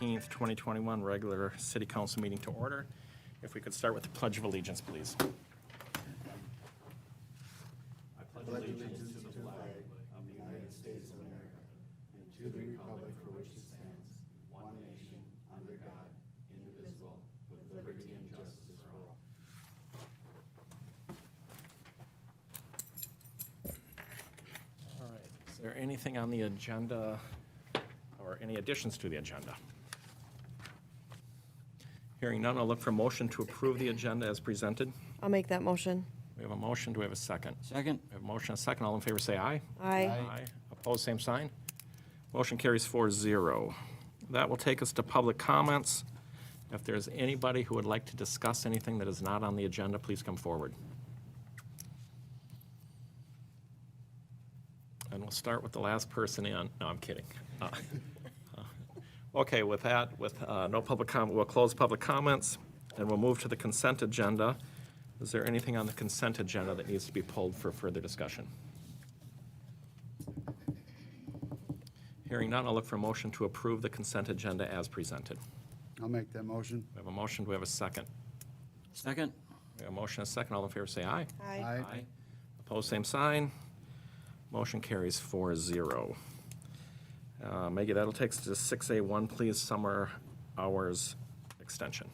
2021 regular city council meeting to order. If we could start with the Pledge of Allegiance, please. I pledge allegiance to the flag of the United States of America and to the republic for which it stands, one nation, under God, indivisible, with liberty and justice for all. All right. Is there anything on the agenda or any additions to the agenda? Hearing none, I'll look for a motion to approve the agenda as presented. I'll make that motion. We have a motion. Do we have a second? Second. We have a motion and a second. All in favor say aye. Aye. Aye. Opposed, same sign. Motion carries 4-0. That will take us to public comments. If there's anybody who would like to discuss anything that is not on the agenda, please come forward. And we'll start with the last person in. No, I'm kidding. Okay, with that, with no public comment, we'll close public comments, and we'll move to the consent agenda. Is there anything on the consent agenda that needs to be pulled for further discussion? Hearing none, I'll look for a motion to approve the consent agenda as presented. I'll make that motion. We have a motion. Do we have a second? Second. We have a motion and a second. All in favor say aye. Aye. Opposed, same sign. Motion carries 4-0. Maggie, that'll take us to 6A1, please, summer hours extension.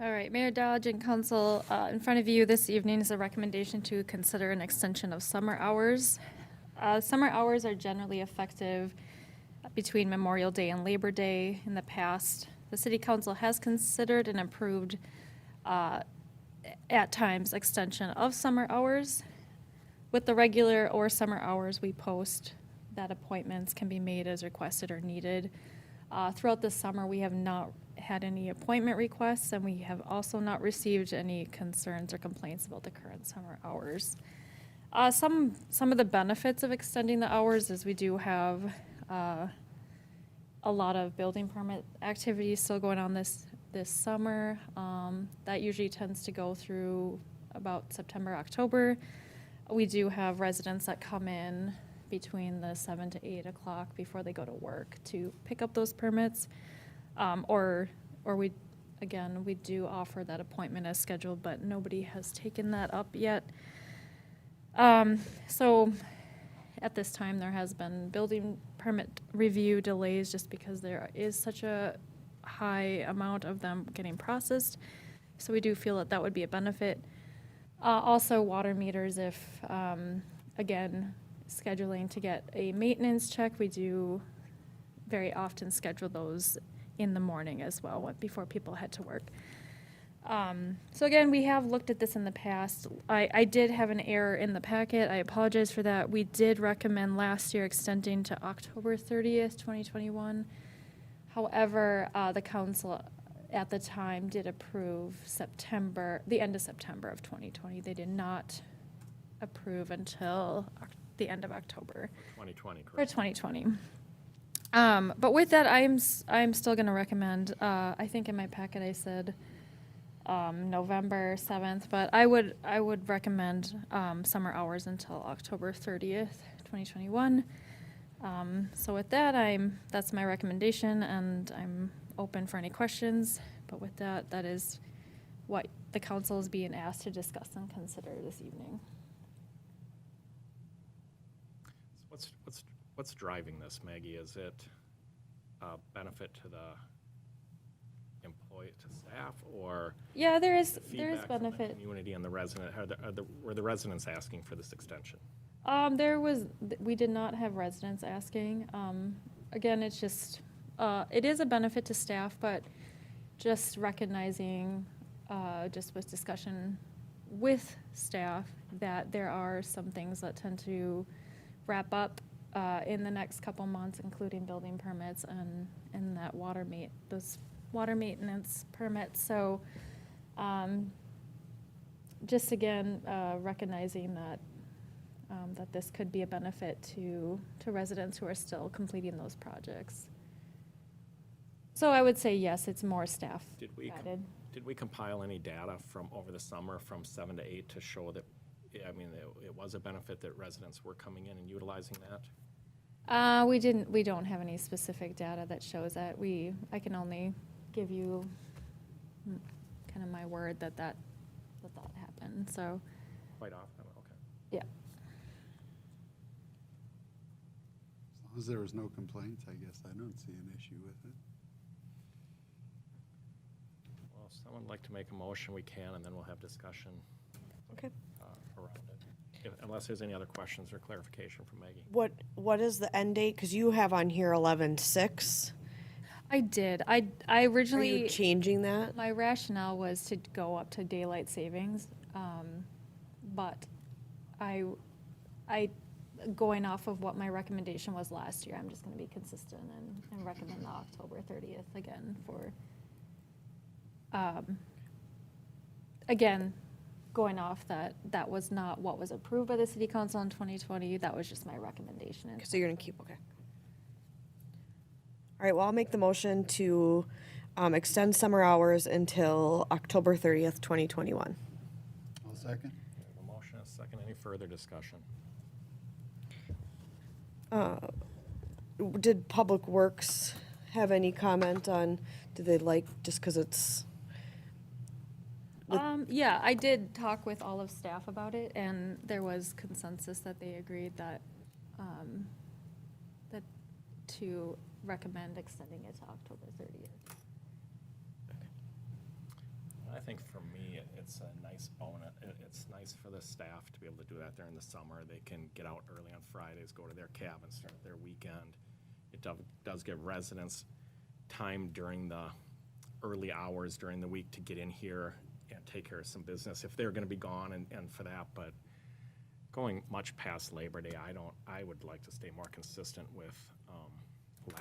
All right, Mayor Dodge and Council, in front of you this evening is a recommendation to consider an extension of summer hours. Summer hours are generally effective between Memorial Day and Labor Day. In the past, the City Council has considered and approved, at times, extension of summer hours. With the regular or summer hours, we post that appointments can be made as requested or needed. Throughout the summer, we have not had any appointment requests, and we have also not received any concerns or complaints about the current summer hours. Some of the benefits of extending the hours is we do have a lot of building permit activity still going on this summer. That usually tends to go through about September, October. We do have residents that come in between the 7 to 8 o'clock before they go to work to pick up those permits. Or we do offer that appointment as scheduled, but nobody has taken that up yet. So at this time, there has been building permit review delays just because there is such a high amount of them getting processed. So we do feel that that would be a benefit. Also, water meters, if, again, scheduling to get a maintenance check, we do very often schedule those in the morning as well, before people head to work. So again, we have looked at this in the past. I did have an error in the packet. I apologize for that. We did recommend last year extending to October 30th, 2021. However, the council at the time did approve the end of September of 2020. They did not approve until the end of October. 2020, correct? For 2020. But with that, I'm still going to recommend. I think in my packet I said November 7th, but I would recommend summer hours until October 30th, 2021. So with that, that's my recommendation, and I'm open for any questions. But with that, that is what the council is being asked to discuss and consider this evening. What's driving this, Maggie? Is it a benefit to the employee, to staff, or Yeah, there is feedback from the benefit. community and the resident? Were the residents asking for this extension? We did not have residents asking. Again, it's just, it is a benefit to staff, but just recognizing, just with discussion with staff, that there are some things that tend to wrap up in the next couple months, including building permits and that those water maintenance permits. So just again, recognizing that that this could be a benefit to residents who are still completing those projects. So I would say yes, it's more staff added. Did we compile any data from over the summer from 7 to 8 to show that, I mean, it was a benefit that residents were coming in and utilizing that? We don't have any specific data that shows that. I can only give you kind of my word that happened, so. Quite often, okay. Yeah. As long as there was no complaints, I guess I don't see an issue with it. Well, if someone would like to make a motion, we can, and then we'll have discussion Okay. around it. Unless there's any other questions or clarification from Maggie. What is the end date? Because you have on here 11/6. I did. I Are originally. you changing that? My rationale was to go up to daylight savings, but I, going off of what my recommendation was last year, I'm just going to be consistent and recommend the October 30th again for, again, going off that was not what was approved by the city council in 2020. That was just my recommendation. So you're going to keep, okay. All right, well, I'll make the motion to extend summer hours until October 30th, 2021. I'll second. We have a motion, a second. Any further discussion? Did Public Works have any comment on, do they like, just because it's, Yeah, I did talk with all of staff about it, and there was consensus that they agreed that to recommend extending it to October 30th. I think for me, it's a nice bonus. It's nice for the staff to be able to do that during the summer. They can get out early on Fridays, go to their cabin, start their weekend. It does give residents time during the early hours during the week to get in here and take care of some business if they're going to be gone and for that. But going much past Labor Day, I would like to stay more consistent with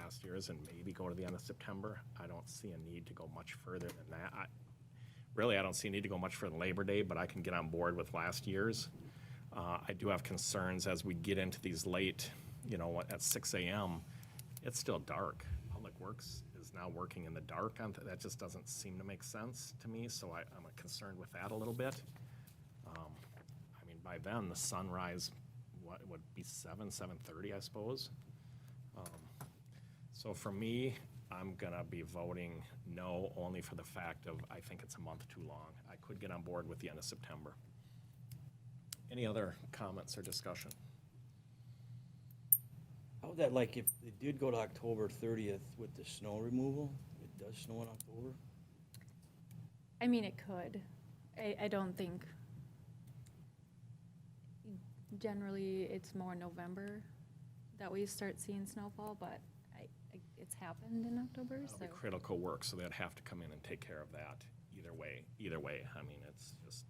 last year's and maybe go to the end of September. I don't see a need to go much further than that. I don't see a need to go much further than Labor Day, but I can get on board with last year's. I do have concerns as we get into these late, at 6 a.m., it's still dark. Public Works is now working in the dark. That just doesn't seem to make sense to me, so I'm concerned with that a little bit. I mean, by then, the sunrise, would be 7:30, I suppose. So for me, I'm going to be voting no only for the fact of I think it's a month too long. I could get on board with the end of September. Any other comments or discussion? How would that, like, if it did go to October 30th with the snow removal, it does snow in October? I mean, it could. I don't think, generally, it's more November that we start seeing snowfall, but it's happened in October, That'll so. be critical work, so they'd have to come in and take care of that either way. I mean, it's just,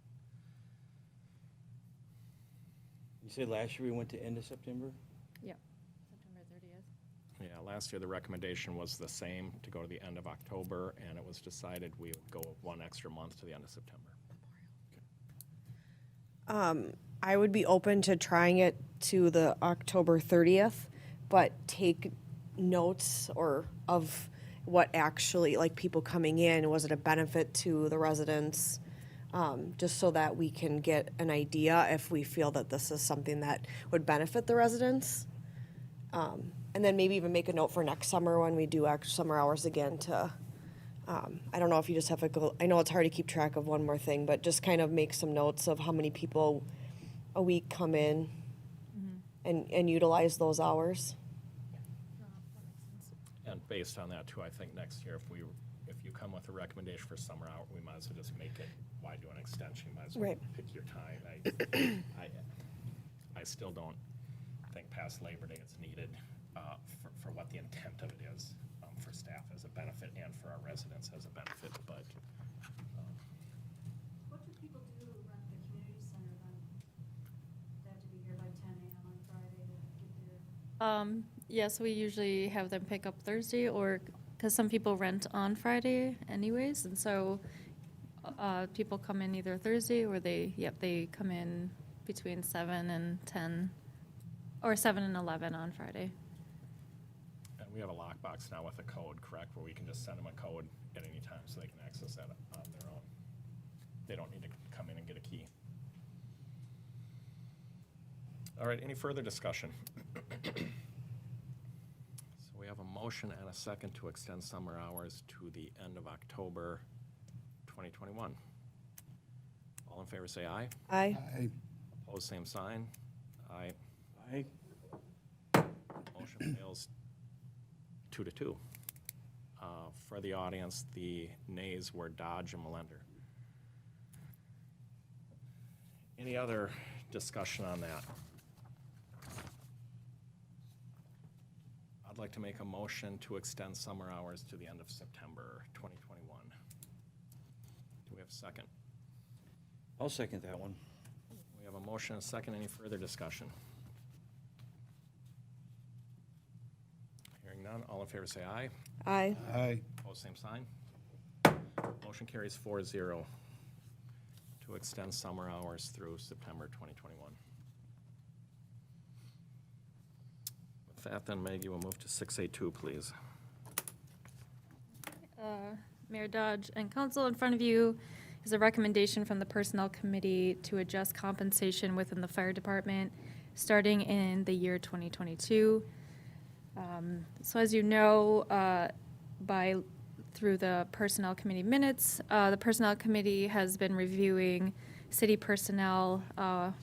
You said last year we went to end of September? Yep, September 30th. yeah, last year the recommendation was the same, to go to the end of October, and it was decided we would go 1 extra month to the end of September. I would be open to trying it to the October 30th, but take notes of what actually, like, people coming in, was it a benefit to the residents? Just so that we can get an idea if we feel that this is something that would benefit the residents. And then maybe even make a note for next summer when we do summer hours again to, I don't know if you just have to go, I know it's hard to keep track of one more thing, but just kind of make some notes of how many people a week come in and utilize those hours. And based on that too, I think next year, if you come with a recommendation for summer hour, we might as well just make it, why do an extension? You might as well Right. pick your time. I still don't think past Labor Day it's needed for what the intent of it is, for staff as a benefit and for our residents as a benefit, but. What do people do who rent the community center then? They have to be here by 10 a.m. on Friday to get there. Yes, we usually have them pick up Thursday, or, because some people rent on Friday anyways, and so people come in either Thursday or they come in between 7 and 10, or 7 and 11 on Friday. And we have a lockbox now with a code, correct, where we can just send them a code at any time so they can access that on their own. They don't need to come in and get a key. All right, any further discussion? So we have a motion and a second to extend summer hours to the end of October 2021. All in favor say aye. Aye. Opposed, same sign. Aye. Aye. Motion fails 2-2. For the audience, the nays were Dodge and Melender. Any other discussion on that? I'd like to make a motion to extend summer hours to the end of September 2021. Do we have a second? I'll second that one. We have a motion and a second. Any further discussion? Hearing none, all in favor say aye. Aye. Aye. Opposed, same sign. Motion carries 4-0 to extend summer hours through September 2021. With that, then, Maggie, we'll move to 6A2, please. Mayor Dodge and council, in front of you is a recommendation from the Personnel Committee to adjust compensation within the fire department starting in the year 2022. So as you know, through the Personnel Committee minutes, the Personnel Committee has been reviewing city personnel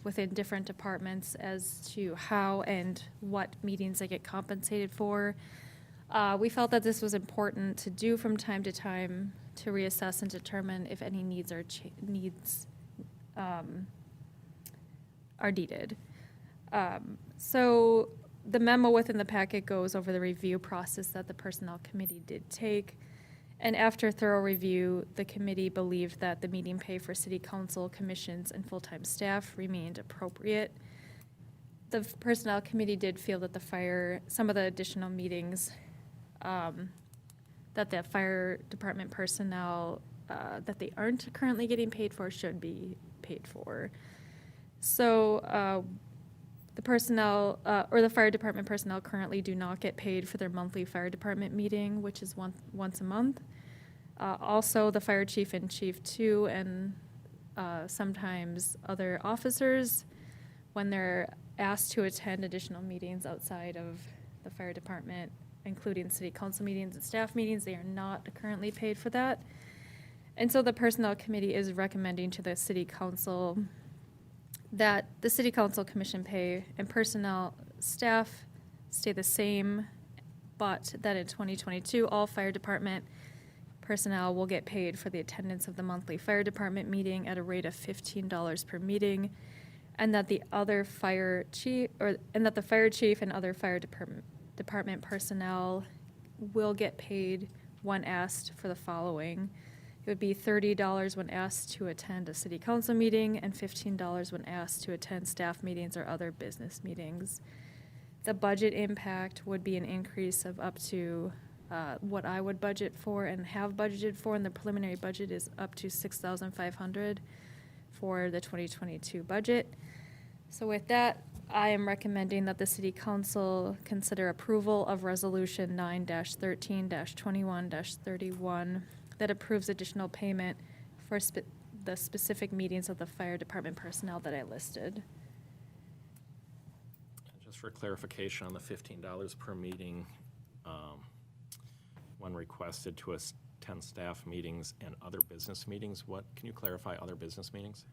within different departments as to how and what meetings they get compensated for. We felt that this was important to do from time to time to reassess and determine if any needs are needed. So the memo within the packet goes over the review process that the Personnel Committee did take. And after thorough review, the committee believed that the meeting pay for city council, commissions, and full-time staff remained appropriate. The Personnel Committee did feel that some of the additional meetings that the fire department personnel that they aren't currently getting paid for should be paid for. So the personnel or the fire department personnel currently do not get paid for their monthly fire department meeting, which is once a month. Also, the fire chief and chief two and sometimes other officers, when they're asked to attend additional meetings outside of the fire department, including city council meetings and staff meetings, they are not currently paid for that. And so the Personnel Committee is recommending to the City Council that the City Council commission pay and personnel staff stay the same, but that in 2022, all fire department personnel will get paid for the attendance of the monthly fire department meeting at a rate of $15 per meeting, and that the fire chief and other fire department personnel will get paid when asked for the following. It would be $30 when asked to attend a city council meeting and $15 when asked to attend staff meetings or other business meetings. The budget impact would be an increase of up to what I would budget for and have budgeted for, and the preliminary budget is up to $6,500 for the 2022 budget. So with that, I am recommending that the City Council consider approval of Resolution 9-13-21-31 that approves additional payment for the specific meetings of the fire department personnel that I listed. And just for clarification on the $15 per meeting, when requested to attend staff meetings and other business meetings, can you clarify other business meetings?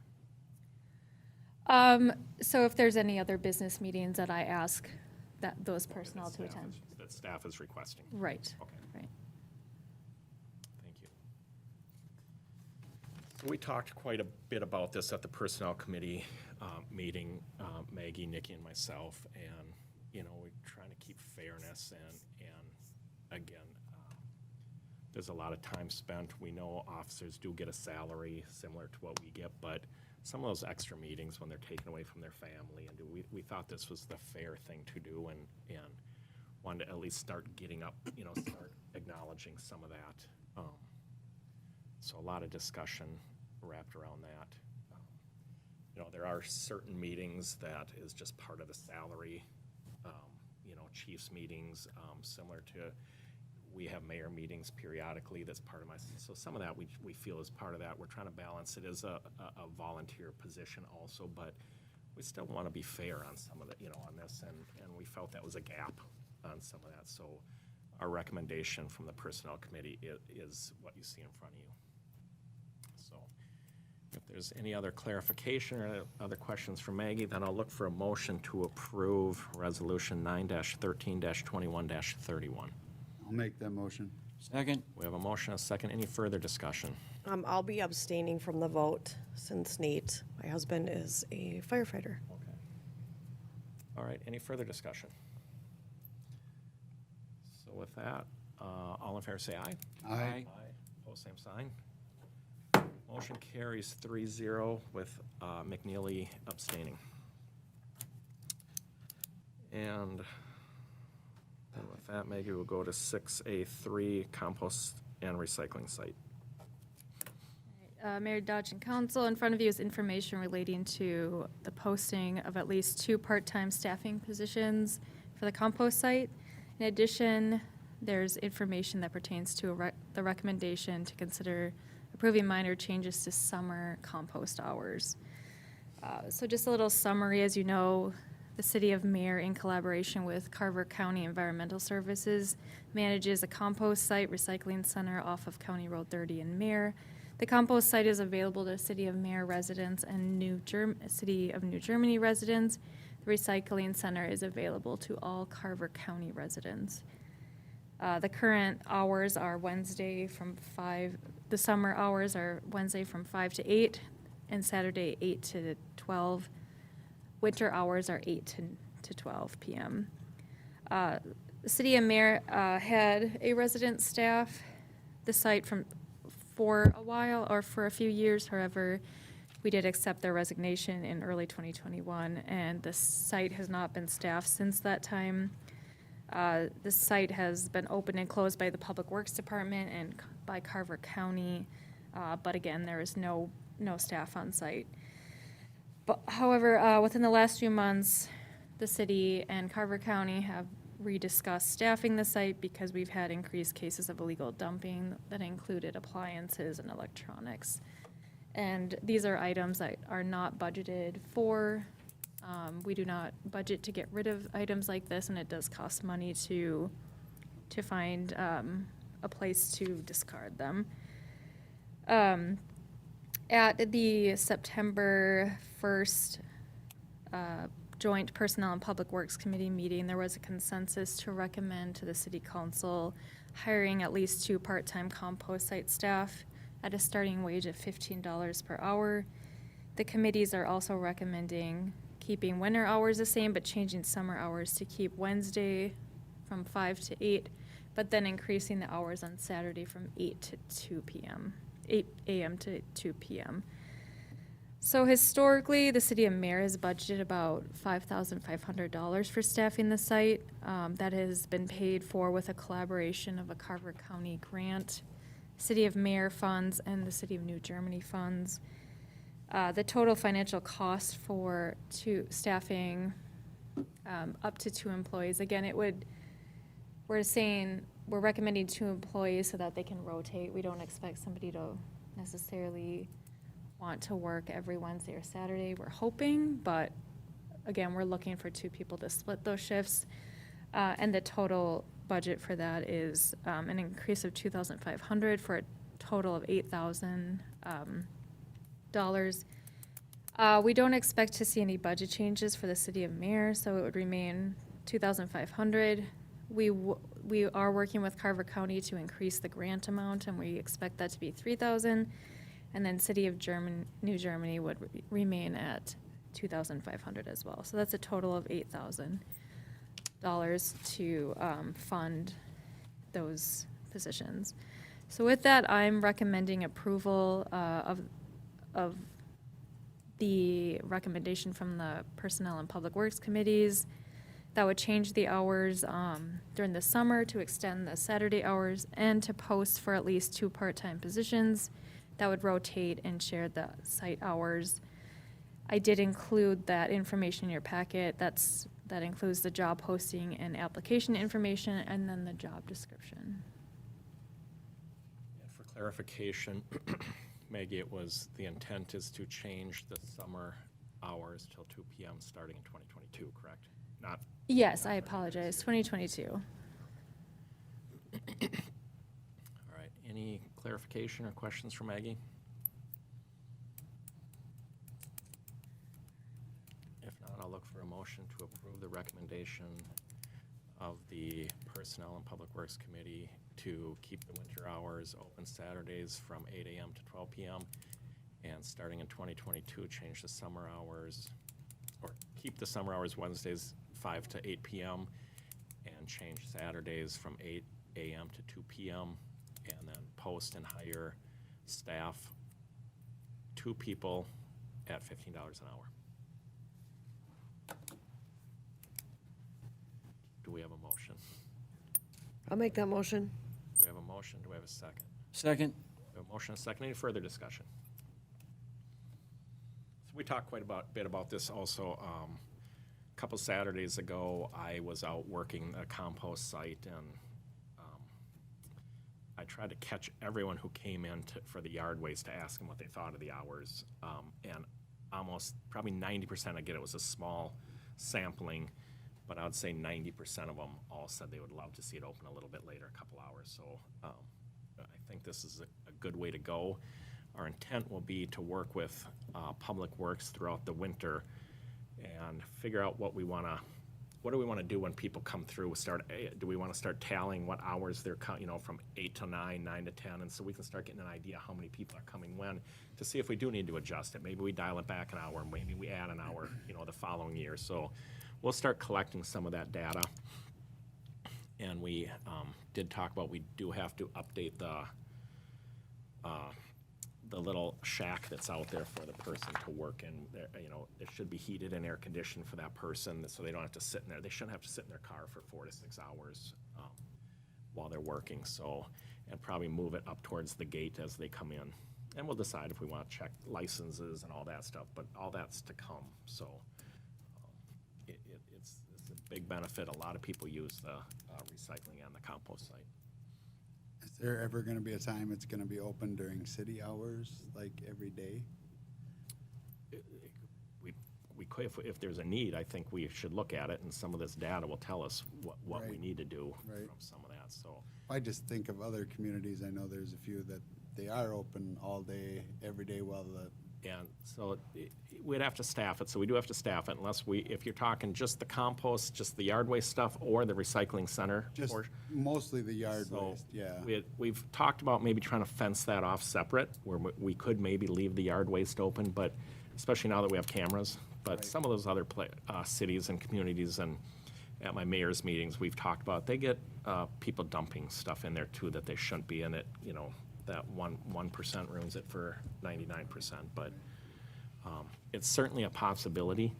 So if there's any other business meetings that I ask those personnel to attend. That staff is requesting? Right. Okay. Right. Thank you. So we talked quite a bit about this at the Personnel Committee meeting, Maggie, Nikki, and myself, and, we're trying to keep fairness and again, there's a lot of time spent. We know officers do get a salary similar to what we get, but some of those extra meetings when they're taken away from their family, and we thought this was the fair thing to do, and wanted to at least start getting up, start acknowledging some of that. So a lot of discussion wrapped around that. You know, there are certain meetings that is just part of the salary, chiefs meetings, similar to, we have mayor meetings periodically, that's part of so some of that we feel is part of that. We're trying to balance, it is a volunteer position also, but we still want to be fair on some of the, on this, and we felt that was a gap on some of that. So our recommendation from the Personnel Committee is what you see in front of you. So if there's any other clarification or other questions from Maggie, then I'll look for a motion to approve Resolution 9-13-21-31. I'll make that motion. Second? We have a motion, a second. Any further discussion? I'll be abstaining from the vote since Nate, my husband, is a firefighter. Okay. All right, any further discussion? So with that, all in favor say aye. Aye. Opposed, same sign. Motion carries 3-0 with McNeely abstaining. And with that, Maggie, we'll go to 6A3, compost and recycling site. Mayor, Dodge, and Council, in front of you is information relating to the posting of at least 2 part-time staffing positions for the compost site. In addition, there's information that pertains to the recommendation to consider approving minor changes to summer compost hours. So just a little summary, as you know, the City of Mare, in collaboration with Carver County Environmental Services, manages a compost site recycling center off of County Road 30 in Mare. The compost site is available to City of Mare residents and City of New Germany residents. The recycling center is available to all Carver County residents. The current hours are Wednesday from 5, the summer hours are Wednesday from 5 to 8, and Saturday 8 to 12. Winter hours are 8 to 12 p.m. The City of Mare had a resident staff the site for a while, or for a few years. However, we did accept their resignation in early 2021, and the site has not been staffed since that time. The site has been opened and closed by the Public Works Department and by Carver County, but again, there is no staff on site. But however, within the last few months, the city and Carver County have rediscussed staffing the site because we've had increased cases of illegal dumping that included appliances and electronics. And these are items that are not budgeted for. We do not budget to get rid of items like this, and it does cost money to find a place to discard them. At the September 1st Joint Personnel and Public Works Committee meeting, there was a consensus to recommend to the City Council hiring at least 2 part-time compost site staff at a starting wage of $15 per hour. The committees are also recommending keeping winter hours the same, but changing summer hours to keep Wednesday from 5 to 8, but then increasing the hours on Saturday from 8 to 2 p.m., 8 a.m. to 2 p.m. So historically, the City of Mare has budgeted about $5,500 for staffing the site. That has been paid for with a collaboration of a Carver County grant, City of Mare funds, and the City of New Germany funds. The total financial cost for staffing up to 2 employees, again, we're recommending 2 employees so that they can rotate. We don't expect somebody to necessarily want to work every Wednesday or Saturday. We're hoping, but again, we're looking for 2 people to split those shifts. And the total budget for that is an increase of $2,500 for a total of $8,000. We don't expect to see any budget changes for the City of Mare, so it would remain $2,500. We are working with Carver County to increase the grant amount, and we expect that to be $3,000. And then City of New Germany would remain at $2,500 as well. So that's a total of $8,000 to fund those positions. So with that, I'm recommending approval of the recommendation from the Personnel and Public Works Committees that would change the hours during the summer to extend the Saturday hours and to post for at least 2 part-time positions that would rotate and share the site hours. I did include that information in your packet. That includes the job posting and application information, and then the job description. And for clarification, Maggie, the intent is to change the summer hours till 2 p.m. starting in 2022, correct? Not. Yes, I apologize, 2022. All right, any clarification or questions for Maggie? If not, I'll look for a motion to approve the recommendation of the Personnel and Public Works Committee to keep the winter hours open Saturdays from 8 a.m. to 12 p.m. and starting in 2022, change the summer hours, or keep the summer hours Wednesdays 5 to 8 p.m. and change Saturdays from 8 a.m. to 2 p.m. and then post and hire staff, 2 people at $15 an hour. Do we have a motion? I'll make that motion. Do we have a motion? Do we have a second? Second? We have a motion and a second. Any further discussion? So we talked quite a bit about this also. A couple Saturdays ago, I was out working a compost site, and I tried to catch everyone who came in for the yard waste to ask them what they thought of the hours. And almost, probably 90% I get it was a small sampling, but I would say 90% of them all said they would love to see it open a little bit later, a couple hours. So I think this is a good way to go. Our intent will be to work with Public Works throughout the winter and figure out what do we want to do when people come through. Do we want to start tallying what hours they're from 8 to 9, 9 to 10, and so we can start getting an idea how many people are coming when, to see if we do need to adjust it. Maybe we dial it back an hour, maybe we add an hour, the following year. So we'll start collecting some of that data. And we did talk about, we do have to update the little shack that's out there for the person to work in. It should be heated and air conditioned for that person, so they don't have to sit in there. They shouldn't have to sit in their car for 4 to 6 hours while they're working. So, and probably move it up towards the gate as they come in. And we'll decide if we want to check licenses and all that stuff, but all that's to come. So it's a big benefit. A lot of people use the recycling and the compost site. Is there ever gonna be a time it's gonna be open during city hours, like every day? We could, if there's a need, I think we should look at it, and some of this data will tell us what we Right. need to do Right. from some of that, so. I just think of other communities, I know there's a few that they are open all day, every day while And so we'd have to staff it, so we do have to staff it unless if you're talking just the compost, just the yard waste stuff, or the recycling center. just mostly the yard waste, yeah. We've talked about maybe trying to fence that off separate, where we could maybe leave the yard waste open, but especially now that we have cameras. But Right. some of those other cities and communities, and at my mayor's meetings, we've talked about, they get people dumping stuff in there too that they shouldn't be in it, that 1% ruins it for 99%, but it's certainly a possibility.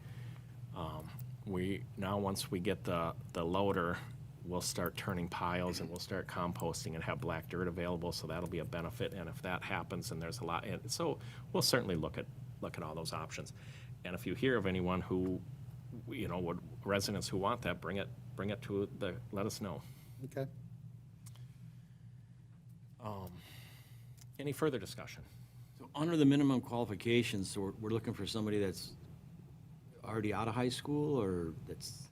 Once we get the loader, we'll start turning piles and we'll start composting and have black dirt available, so that'll be a benefit. And if that happens, and there's a lot, and so we'll certainly look at all those options. And if you hear of anyone who, residents who want that, bring it to let us know. Okay. Any further discussion? So under the minimum qualifications, so we're looking for somebody that's already out of high school or that's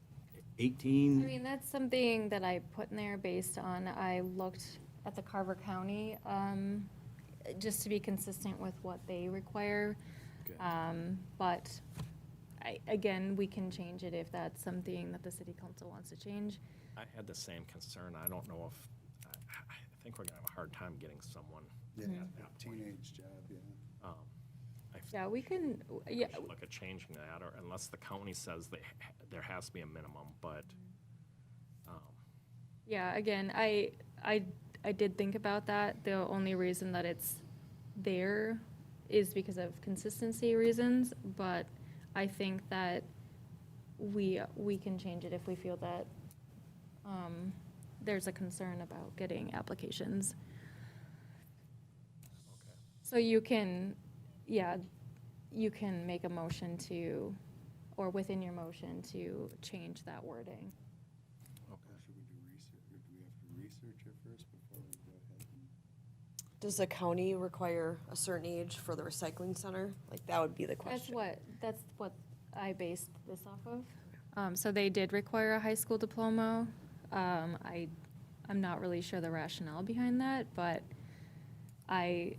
18? I mean, that's something that I put in there based on, I looked at the Carver County, just to be consistent with what they require. Okay. But again, we can change it if that's something that the city council wants to change. I had the same concern. I don't know if, I think we're gonna have a hard time getting someone Yeah, at that point. teenage job, yeah. I think Yeah, we can, we yeah, should look at changing that, or unless the county says there has to be a minimum, but, yeah, again, I did think about that. The only reason that it's there is because of consistency reasons, but I think that we can change it if we feel that there's a concern about getting applications. okay. So you can, yeah, you can make a motion to, or within your motion to change that wording. Should we do research, or do we have to research it first before we go ahead and? Does the county require a certain age for the recycling center? Like, that would be the question. That's what I based this off of. So they did require a high school diploma. I'm not really sure the rationale behind that, but I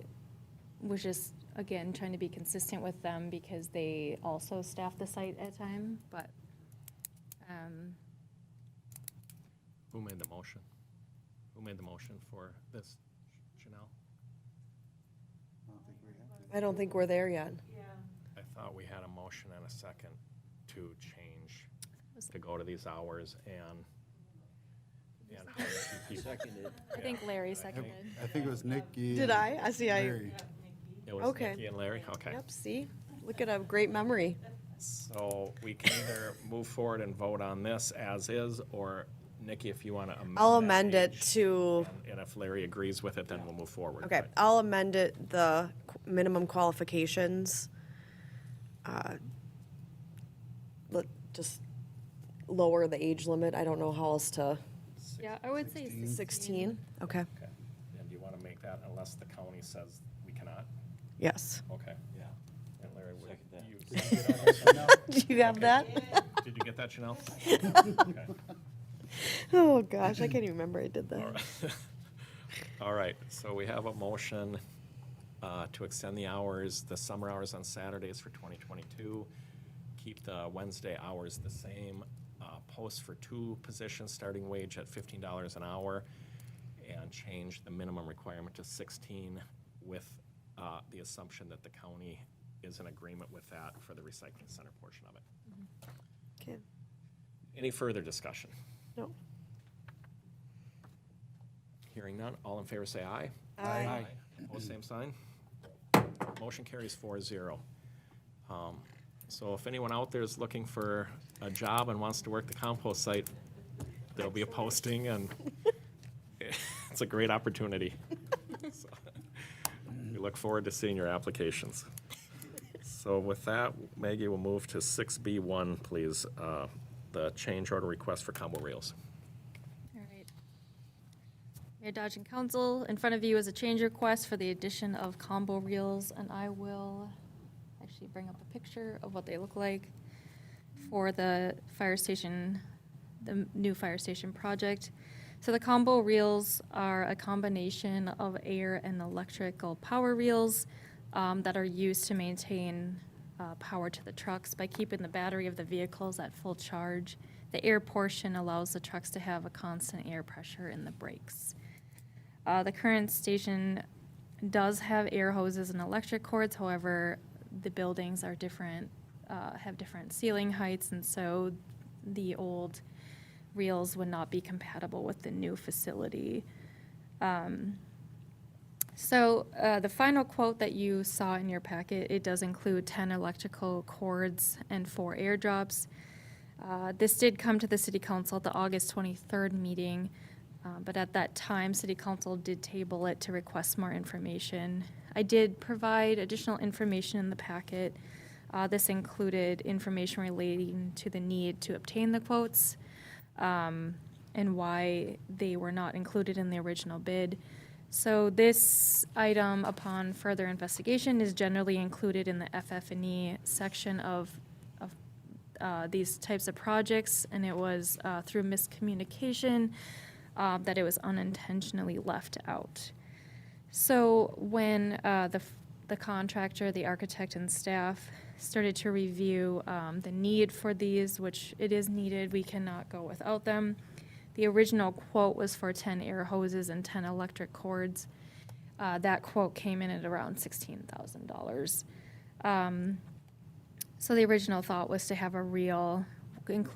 was just, again, trying to be consistent with them because they also staff the site at time, but, Who made the motion? Who made the motion for this, Janelle? I don't think we have to. I don't think we're there yet. I thought we had a motion and a second to change, to go to these hours and hire two people. Seconded. I think Larry seconded. I think it was Nikki. Did I? I see, Larry. It was Okay. Nikki and Larry, okay. Yep, see? Look at a great memory. So we can either move forward and vote on this as is, or Nikki, if you want to amend. I'll that amend it age, to, And if Larry agrees with it, then we'll move forward. okay, but- I'll amend it, the minimum qualifications. Just lower the age limit. I don't know how else to, Yeah, I would say 16? Okay, Okay. And do you want to make that unless the county says we cannot? yes. Okay. Yeah. And Larry, would Second that. you second on this one now? Do you have Okay. that? Did you get that, Janelle? Okay. Oh, gosh, I can't even remember I did All that. right. All right, so we have a motion to extend the hours, the summer hours on Saturdays for 2022, keep the Wednesday hours the same, post for 2 positions, starting wage at $15 an hour, and change the minimum requirement to 16 with the assumption that the county is in agreement with that for the recycling center portion of it. Okay, Any further discussion? no. Hearing none, all in favor say aye. Aye. Opposed, same sign. Motion carries 4-0. So if anyone out there is looking for a job and wants to work the compost site, there'll be a posting, and it's a great opportunity. So, we look forward to seeing your applications. So with that, Maggie will move to 6B1, please, the change order request for combo reels. All right. Mayor Dodge and Council, in front of you is a change request for the addition of combo reels, and I will actually bring up a picture of what they look like for the fire station, the new fire station project. So the combo reels are a combination of air and electrical power reels that are used to maintain power to the trucks by keeping the battery of the vehicles at full charge. The air portion allows the trucks to have a constant air pressure in the brakes. The current station does have air hoses and electric cords, however, the buildings are different, have different ceiling heights, and so the old reels would not be compatible with the new facility. So the final quote that you saw in your packet, it does include 10 electrical cords and 4 airdrops. This did come to the City Council at the August 23rd meeting, but at that time, City Council did table it to request more information. I did provide additional information in the packet. This included information relating to the need to obtain the quotes and why they were not included in the original bid. So this item, upon further investigation, is generally included in the FF&E section of these types of projects, and it was through miscommunication that it was unintentionally left out. So when the contractor, the architect, and staff started to review the need for these, which it is needed, we cannot go without them. The original quote was for 10 air hoses and 10 electric cords. That quote came in at around $16,000. So the original thought was to have a reel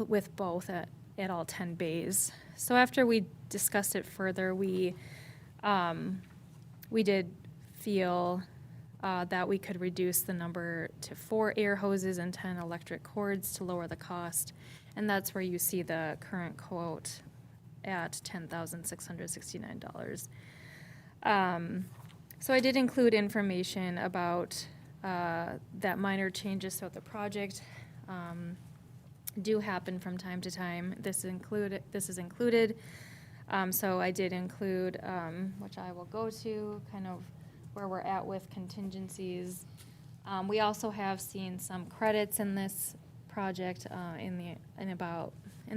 with both at all 10 bays. So after we discussed it further, we did feel that we could reduce the number to 4 air hoses and 10 electric cords to lower the cost. And that's where you see the current quote at $10,669. So I did include information about that minor changes throughout the project do happen from time to time. This is included. So I did include, which I will go to, kind of where we're at with contingencies. We also have seen some credits in this project and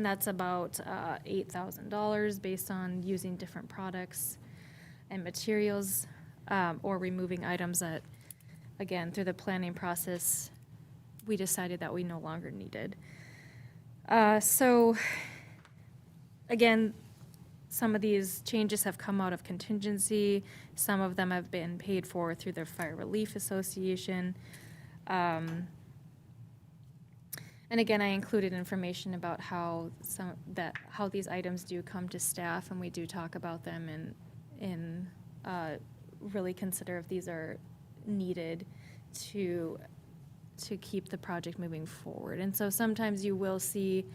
that's about $8,000 based on using different products and materials or removing items that, again, through the planning process, we decided that we no longer needed. So, again, some of these changes have come out of contingency. Some of them have been paid for through the Fire Relief Association. And again, I included information about how these items do come to staff, and we do talk about them and really consider if these are needed to keep the project moving forward. And so sometimes you will see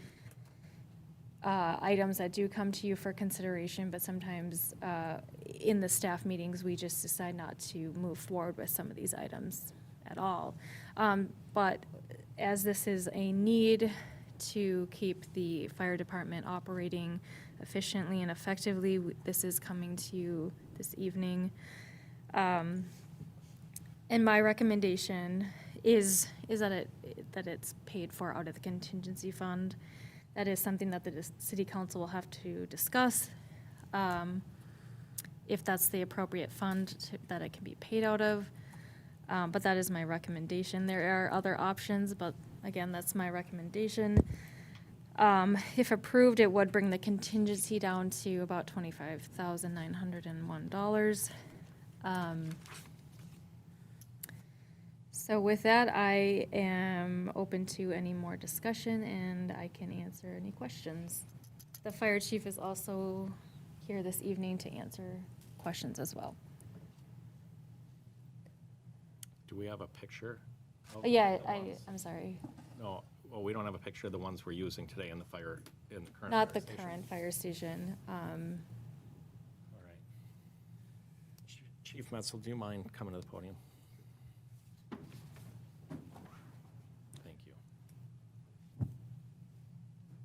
items that do come to you for consideration, but sometimes in the staff meetings, we just decide not to move forward with some of these items at all. But as this is a need to keep the fire department operating efficiently and effectively, this is coming to you this evening. And my recommendation is that it's paid for out of the contingency fund. That is something that the city council will have to discuss, if that's the appropriate fund that it can be paid out of. But that is my recommendation. There are other options, but again, that's my recommendation. If approved, it would bring the contingency down to about $25,901. So with that, I am open to any more discussion, and I can answer any questions. The fire chief is also here this evening to answer questions as well. Do we have a picture? of Yeah, the ones? I'm sorry. No, well, we don't have a picture of the ones we're using today in the current Not the fire station. current fire station. All right. Chief Metzel, do you mind coming to the podium? Thank you.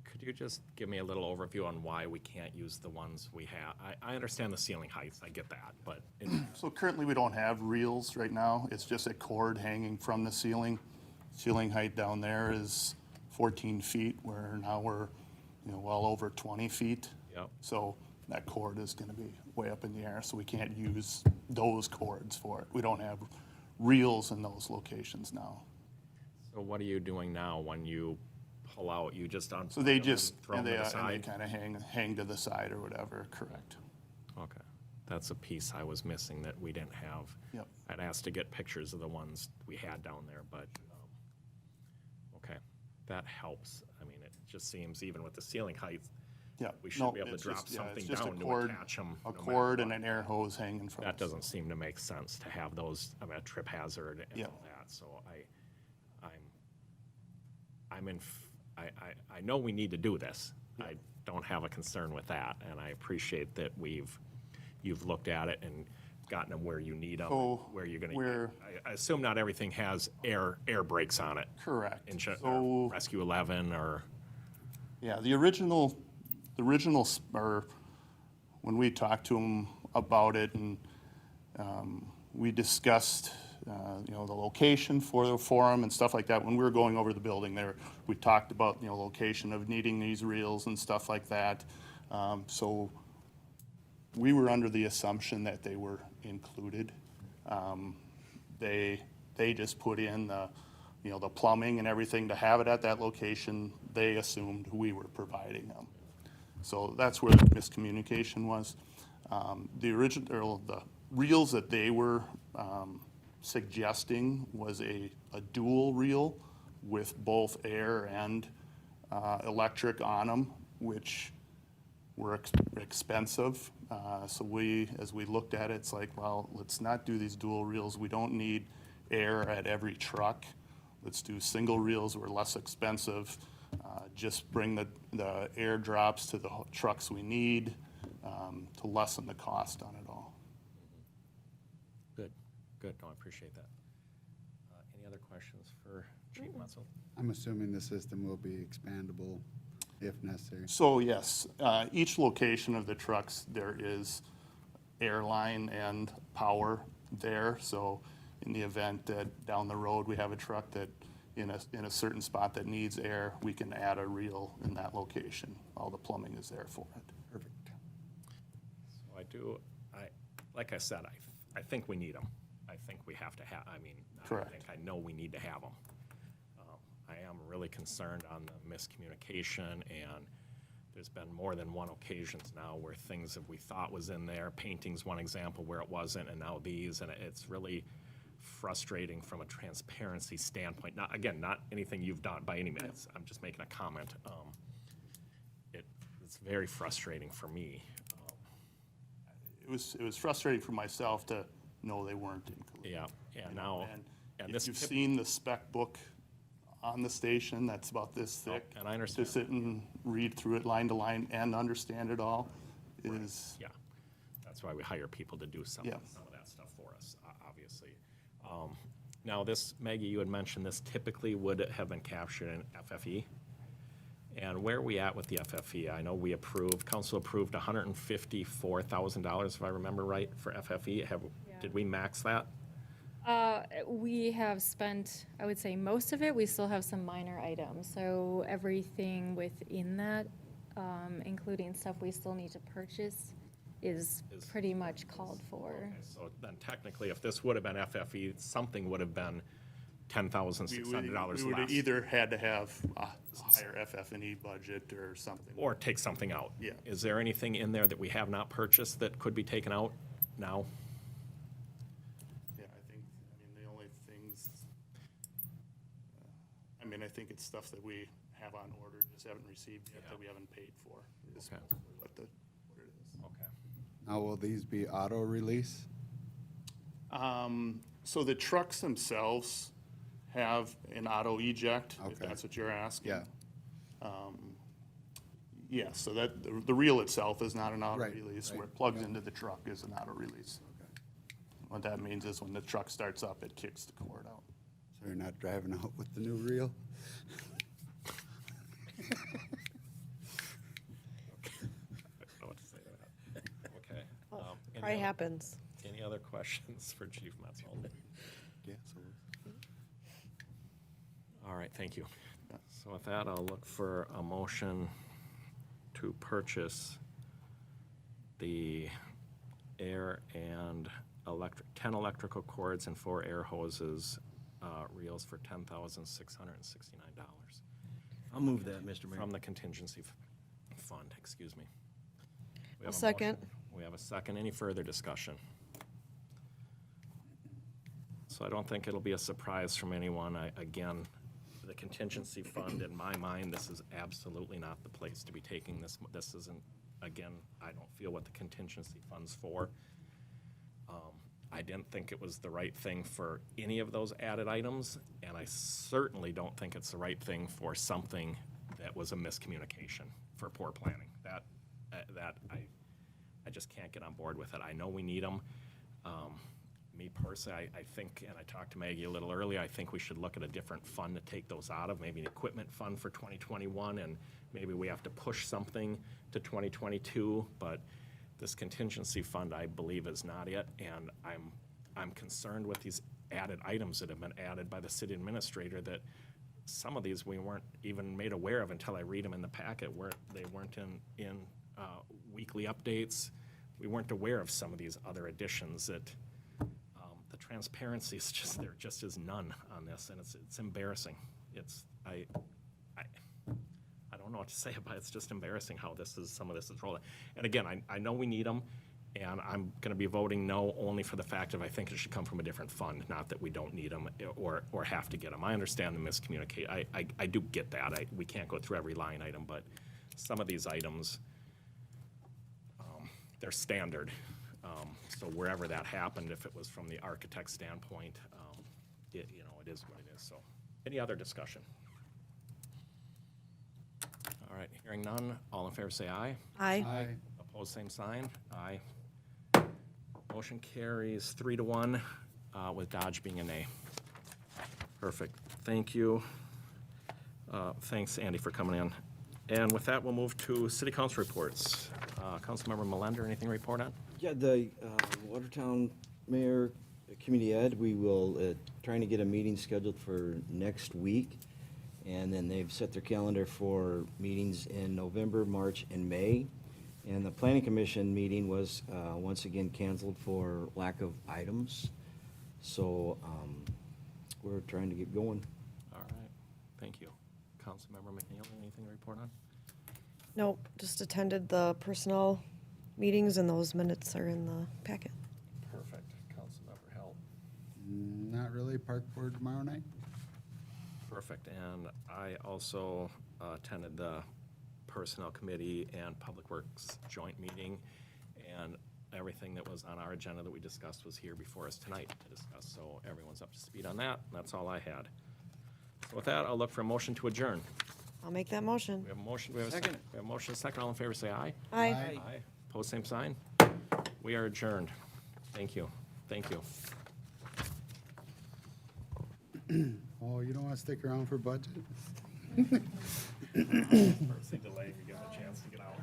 Could you just give me a little overview on why we can't use the ones we have? I understand the ceiling heights, I get that, but So currently, we don't have reels right now. It's just a cord hanging from the ceiling. Ceiling height down there is 14 feet, where now we're, well over 20 feet. Yep. So that cord is gonna be way up in the air, so we can't use those cords for it. We don't have reels in those locations now. so what are you doing now when you pull out? You just unplug So they them just, and throw and them they to the side? kind of hang to the side or whatever, correct. Okay, that's a piece I was missing that we didn't have. Yep. I'd asked to get pictures of the ones we had down there, but, okay, that helps. I mean, it just seems even with the ceiling height, Yeah. we should No, be able to it's drop just- yeah, it's something just a down to cord- attach them. A cord and an air hose hanging from That us. doesn't seem to make sense to have those, I mean, a trip hazard and Yeah. all that, so I know we need to do this. I don't have a concern with that, and I appreciate that you've looked at it and gotten them where you need them, So where you're gonna, we're- I assume not everything has air brakes on it. Correct. Or Rescue 11 or, Yeah, the original, or when we talked to them about it and we discussed, the location for the forum and stuff like that, when we were going over the building there, we talked about, location of needing these reels and stuff like that. So we were under the assumption that they were included. They just put in the plumbing and everything to have it at that location. They assumed we were providing them. So that's where the miscommunication was. The reels that they were suggesting was a dual reel with both air and electric on them, which were expensive. So as we looked at it, it's like, well, let's not do these dual reels. We don't need air at every truck. Let's do single reels. We're less expensive. Just bring the air drops to the trucks we need to lessen the cost on it all. good, no, I appreciate that. for Chief Metzel? I'm assuming the system will be expandable if necessary. So yes, each location of the trucks, there is airline and power there. So in the event that down the road, we have a truck that in a certain spot that needs air, we can add a reel in that location. All the plumbing is there for it. Perfect. So like I said, I think we need them. I think we have to have, Correct. I know we need to have them. I am really concerned on the miscommunication, and there's been more than one occasions now where things that we thought was in there, painting's one example where it wasn't, and now these, and it's really frustrating from a transparency standpoint. Not anything you've done by any means. I'm just making a comment. It's very frustrating for me. It was frustrating for myself to know they weren't included. Yeah, You know, now, and and if this you've tip- seen the spec book on the station, that's about this thick. and I understand. To sit and read through it line to line and understand it all is, Yeah, that's why we hire people to do some of Yeah. that stuff for us, obviously. Now, this, Maggie, you had mentioned this typically would have been captured in FFE. And where are we at with the FFE? I know council approved $154,000, if I remember right, for FFE. Did we max that? We have spent, I would say, most of it. We still have some minor items. So everything within that, including stuff we still need to purchase, is pretty much called for. Okay, so then technically, if this would have been FFE, something would have been $10,600 we would have less. either had to have a higher FF&E budget or something. Or take something out. Yeah. Is there anything in there that we have not purchased that could be taken out now? Yeah, the only things, I think it's stuff that we have on order, just haven't received yet, that we haven't paid for, is Okay. mostly what it is. Okay. Now, will these be auto release? So the trucks themselves have an auto eject, if Okay. that's what you're asking. Yeah. Yeah, so that, the reel itself is not an auto Right, release, right, where it plugs yeah. into the truck is an auto release. What that means is when the truck starts up, it kicks the cord out. So you're not driving out with the new reel? I don't know what to say to that. Okay. Probably happens. Any other questions for Chief Metzel? Yeah, so All right, thank you. So with that, I'll look for a motion to purchase the air and 10 electrical cords and 4 air hoses, reels for $10,669 I'll move that, Mr. Mayor. from the contingency fund, excuse me. We have a second. motion. We have a second. Any further discussion? So I don't think it'll be a surprise from anyone. Again, the contingency fund, in my mind, this is absolutely not the place to be taking this. This isn't, again, I don't feel what the contingency fund's for. I didn't think it was the right thing for any of those added items, and I certainly don't think it's the right thing for something that was a miscommunication, for poor planning. That I just can't get on board with it. I know we need them. Me personally, I think, and I talked to Maggie a little earlier, I think we should look at a different fund to take those out of, maybe an equipment fund for 2021, and maybe we have to push something to 2022, but this contingency fund, I believe, is not it, and I'm concerned with these added items that have been added by the city administrator, that some of these we weren't even made aware of until I read them in the packet, where they weren't in weekly updates. We weren't aware of some of these other additions that the transparency is just, there just is none on this, and it's embarrassing. I don't know what to say about it. It's just embarrassing how some of this is rolling. And again, I know we need them, and I'm gonna be voting no only for the fact of I think it should come from a different fund, not that we don't need them or have to get them. I understand the miscommunicate. I do get that. We can't go through every line item, but some of these items, they're standard. So wherever that happened, if it was from the architect's standpoint, it is what it is. So, any other discussion? All right, hearing none, all in favor say aye. Aye. Aye. Opposed, same sign. Aye. Motion carries 3-1, with Dodge being a nay. Perfect. Thank you. Thanks, Andy, for coming in. And with that, we'll move to city council reports. Councilmember Melender, anything to report on? Yeah, the Watertown Mayor Community Ed, we will, trying to get a meeting scheduled for next week. And then they've set their calendar for meetings in November, March, and May. And the Planning Commission meeting was once again canceled for lack of items. So we're trying to get going. All right, thank you. Councilmember McNeil, anything to report on? Nope, just attended the personnel meetings and those minutes are in the packet. Perfect. Councilmember Held. Not really. Park board tomorrow night? Perfect. And I also attended the Personnel Committee and Public Works joint meeting, and everything that was on our agenda that we discussed was here before us tonight to discuss, so everyone's up to speed on that, and that's all I had. So with that, I'll look for a motion to adjourn. I'll make that motion. We have a motion, we have a second. We have a motion, a second. All in favor, say aye. Aye. Aye. Aye. Pose same sign. We are adjourned. Thank you. Thank you. Oh, you don't want to stick around for budget? Mercy delay, you get a chance to get out.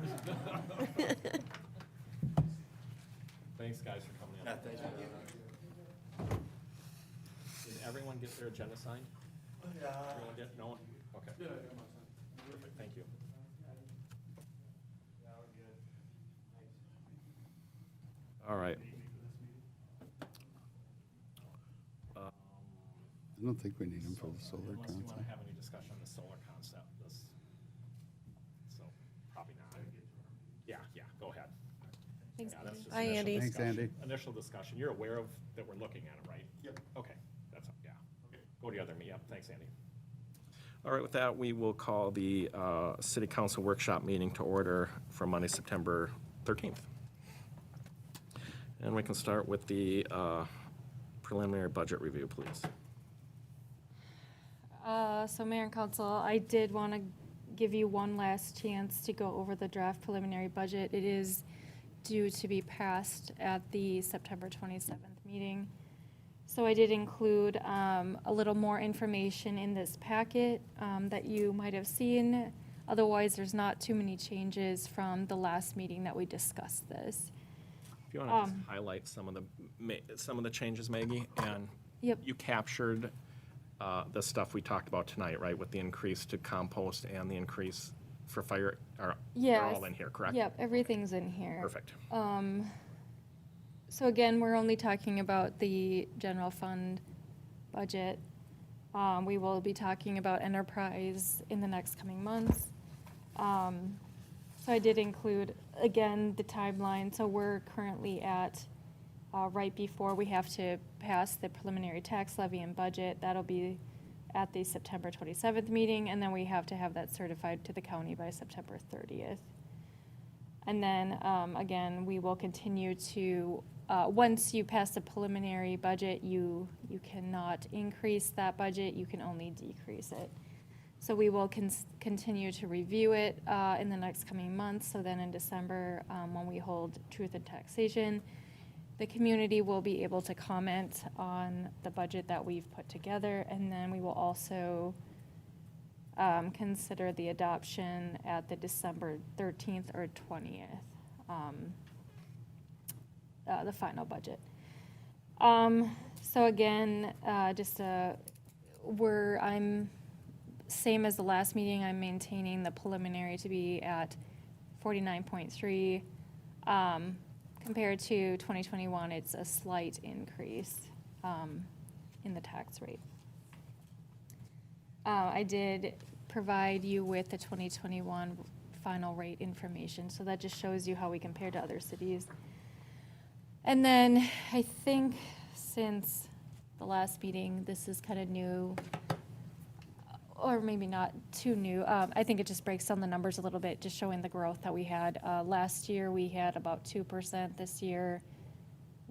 Thanks, guys, for coming in. Thank you. Did everyone get their agenda signed? Yeah. Everyone did? No one? Okay. Perfect, thank you. All right. I don't think we need them for the solar Unless you want concept. to have any discussion on the solar concept, so probably not. Yeah, go ahead. Thanks, Yeah, that's just Bye, initial Andy. Thanks, discussion. Andy. Initial discussion. You're aware of that we're looking at it, right? Yep. Okay, that's, yeah. Go to the other meeting. Yep, thanks, Andy. All right, with that, we will call the city council workshop meeting to order for Monday, September 13th. And we can start with the preliminary budget review, please. So Mayor and Council, I did want to give you one last chance to go over the draft preliminary budget. It is due to be passed at the September 27th meeting. So I did include a little more information in this packet that you might have seen. Otherwise, there's not too many changes from the last meeting that we discussed this. If you want to just highlight some of the changes, Maggie, and Yep. you captured the stuff we talked about tonight, right, with the increase to compost and the increase for fire, or they're Yes. all in here, correct? Yep, everything's in here. Perfect. So again, we're only talking about the general fund budget. We will be talking about enterprise in the next coming months. So I did include, again, the timeline. So we're currently at, right before we have to pass the preliminary tax levy and budget. That'll be at the September 27th meeting, and then we have to have that certified to the county by September 30th. And then, again, we will continue to, once you pass the preliminary budget, you cannot increase that budget, you can only decrease it. So we will continue to review it in the next coming months. So then in December, when we hold Truth and Taxation, the community will be able to comment on the budget that we've put together, and then we will also consider the adoption at the December 13th or 20th, the final budget. So again, I'm same as the last meeting, I'm maintaining the preliminary to be at 49.3. Compared to 2021, it's a slight increase in the tax rate. I did provide you with the 2021 final rate information, so that just shows you how we compare to other cities. And then I think since the last meeting, this is kind of new, or maybe not too new. I think it just breaks down the numbers a little bit, just showing the growth that we had. Last year, we had about 2%. This year,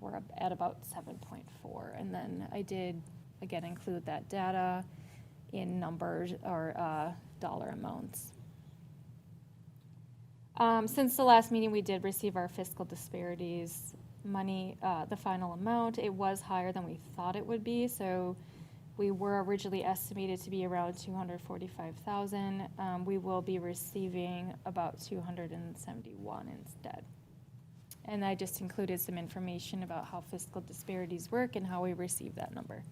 we're at about 7.4. And then I did, again, include that data in numbers or dollar amounts. Since the last meeting, we did receive our fiscal disparities money, the final amount. It was higher than we thought it would be, so We were originally estimated to be around 245,000. We will be receiving about 271 instead. And I just included some information about how fiscal disparities work and how we receive that number.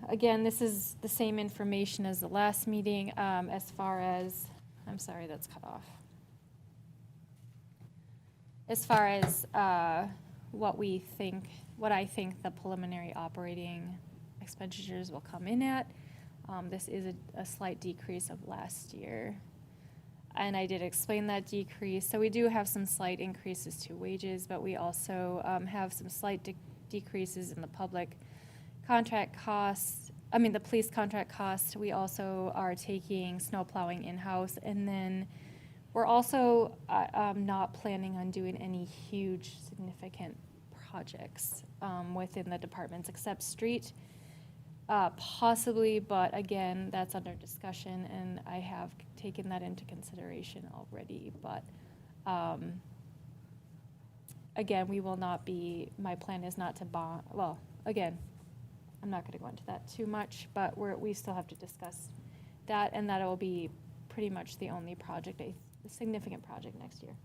Again, this is the same information as the last meeting, as far as, I'm sorry, that's cut off. As far as what I think the preliminary operating expenditures will come in at, this is a slight decrease of last year. And I did explain that decrease. So we do have some slight increases to wages, but we also have some slight decreases in the public contract costs. I mean, the police contract costs. We also are taking snow plowing in-house. And then we're also not planning on doing any huge significant projects within the departments except street. Possibly, but again, that's under discussion, and I have taken that into consideration already. But again, we will not be, my plan is not to bond, well, again, I'm not going to go into that too much, but we still have to discuss that, and that will be pretty much the only project, a significant project next year.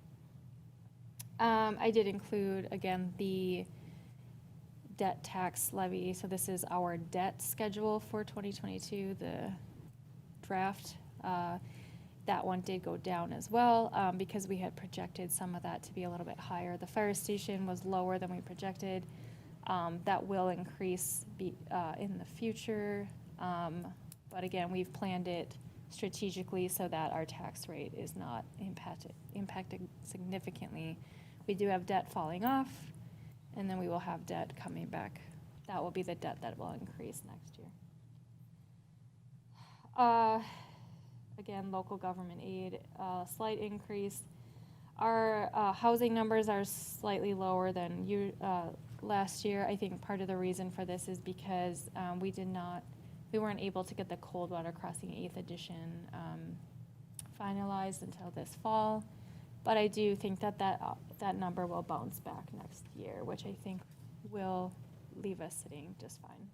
I did include, again, the debt tax levy. So this is our debt schedule for 2022, the draft. That one did go down as well because we had projected some of that to be a little bit higher. The fire station was lower than we projected. That will increase in the future. But again, we've planned it strategically so that our tax rate is not impacted significantly. We do have debt falling off, and then we will have debt coming back. That will be the debt that will increase next year. Again, local government aid, slight increase. Our housing numbers are slightly lower than last year. I think part of the reason for this is because we weren't able to get the Coldwater Crossing 8th edition finalized until this fall. But I do think that number will bounce back next year, which I think will leave us sitting just fine.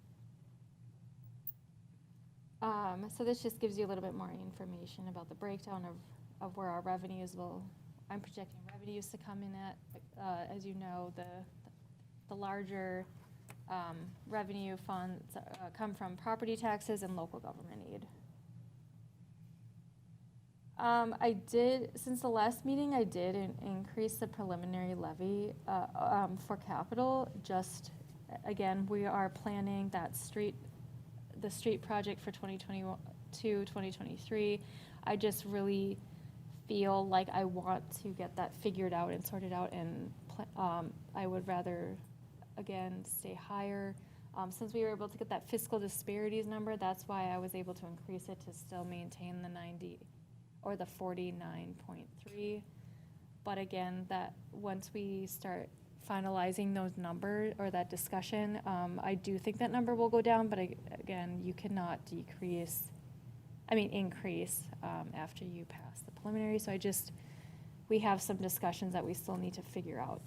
So this just gives you a little bit more information about the breakdown of where our revenues I'm projecting revenues to come in at. As you know, the larger revenue funds come from property taxes and local government aid. Since the last meeting, I did increase the preliminary levy for capital. Just, again, we are planning the street project for 2022, 2023. I just really feel like I want to get that figured out and sorted out, and I would rather, again, stay higher. Since we were able to get that fiscal disparities number, that's why I was able to increase it to still maintain the 90 or the 49.3. But again, that once we start finalizing those numbers or that discussion, I do think that number will go down, but again, you cannot increase after you pass the preliminary. So we have some discussions that we still need to figure out.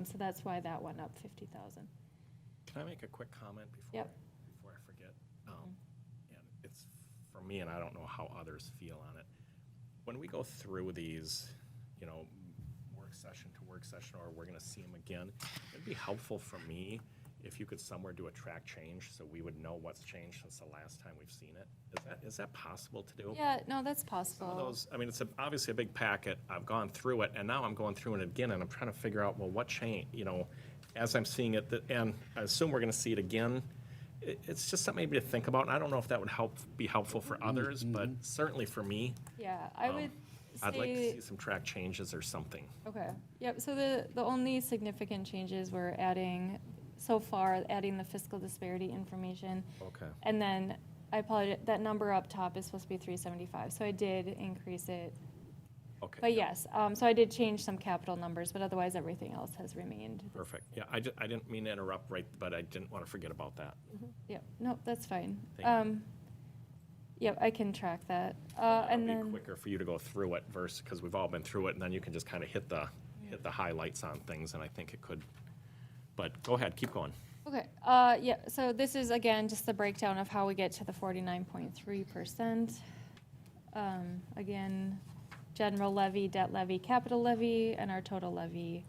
So that's why that went up 50,000. Can I make a quick comment before I forget? And it's for me, and I don't know how others feel on it. When we go through these, work session to work session, or we're going to see them again, it'd be helpful for me if you could somewhere do a track change so we would know what's changed since the last time we've seen it. Is that possible to do? Yeah, no, that's possible. Some of those, it's obviously a big packet. I've gone through it, and now I'm going through it again, and I'm trying to figure out, well, what changed, as I'm seeing it, and I assume we're going to see it again. It's just something maybe to think about, and I don't know if that would be helpful for others, but certainly for me. Yeah, I would say. I'd like to see some track changes or something. Okay, yep, so the only significant changes we're adding the fiscal disparity information. Okay. And then, I apologize, that number up top is supposed to be 375, so I did increase it. Okay. But yes, so I did change some capital numbers, but otherwise everything else has remained. Perfect. Yeah, I didn't mean to interrupt, but I didn't want to forget about that. Yep, no, that's fine. Thank you. Yep, I can track that. And then it'll be quicker for you to go through it versus, because we've all been through it, and then you can just kind of hit the highlights on things, and I think it could. But go ahead, keep going. Okay, yeah, so this is again, just the breakdown of how we get to the 49.3%. Again, general levy, debt levy, capital levy, and our total levy.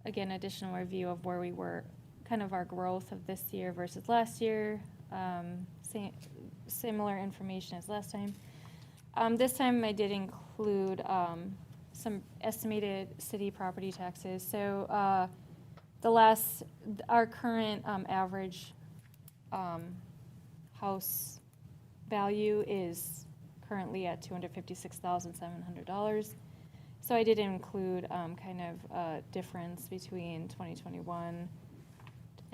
Again, additional review of where we were, kind of our growth of this year versus last year. Similar information as last time. This time I did include some estimated city property taxes. So our current average house value is currently at $256,700. So I did include kind of a difference between 2021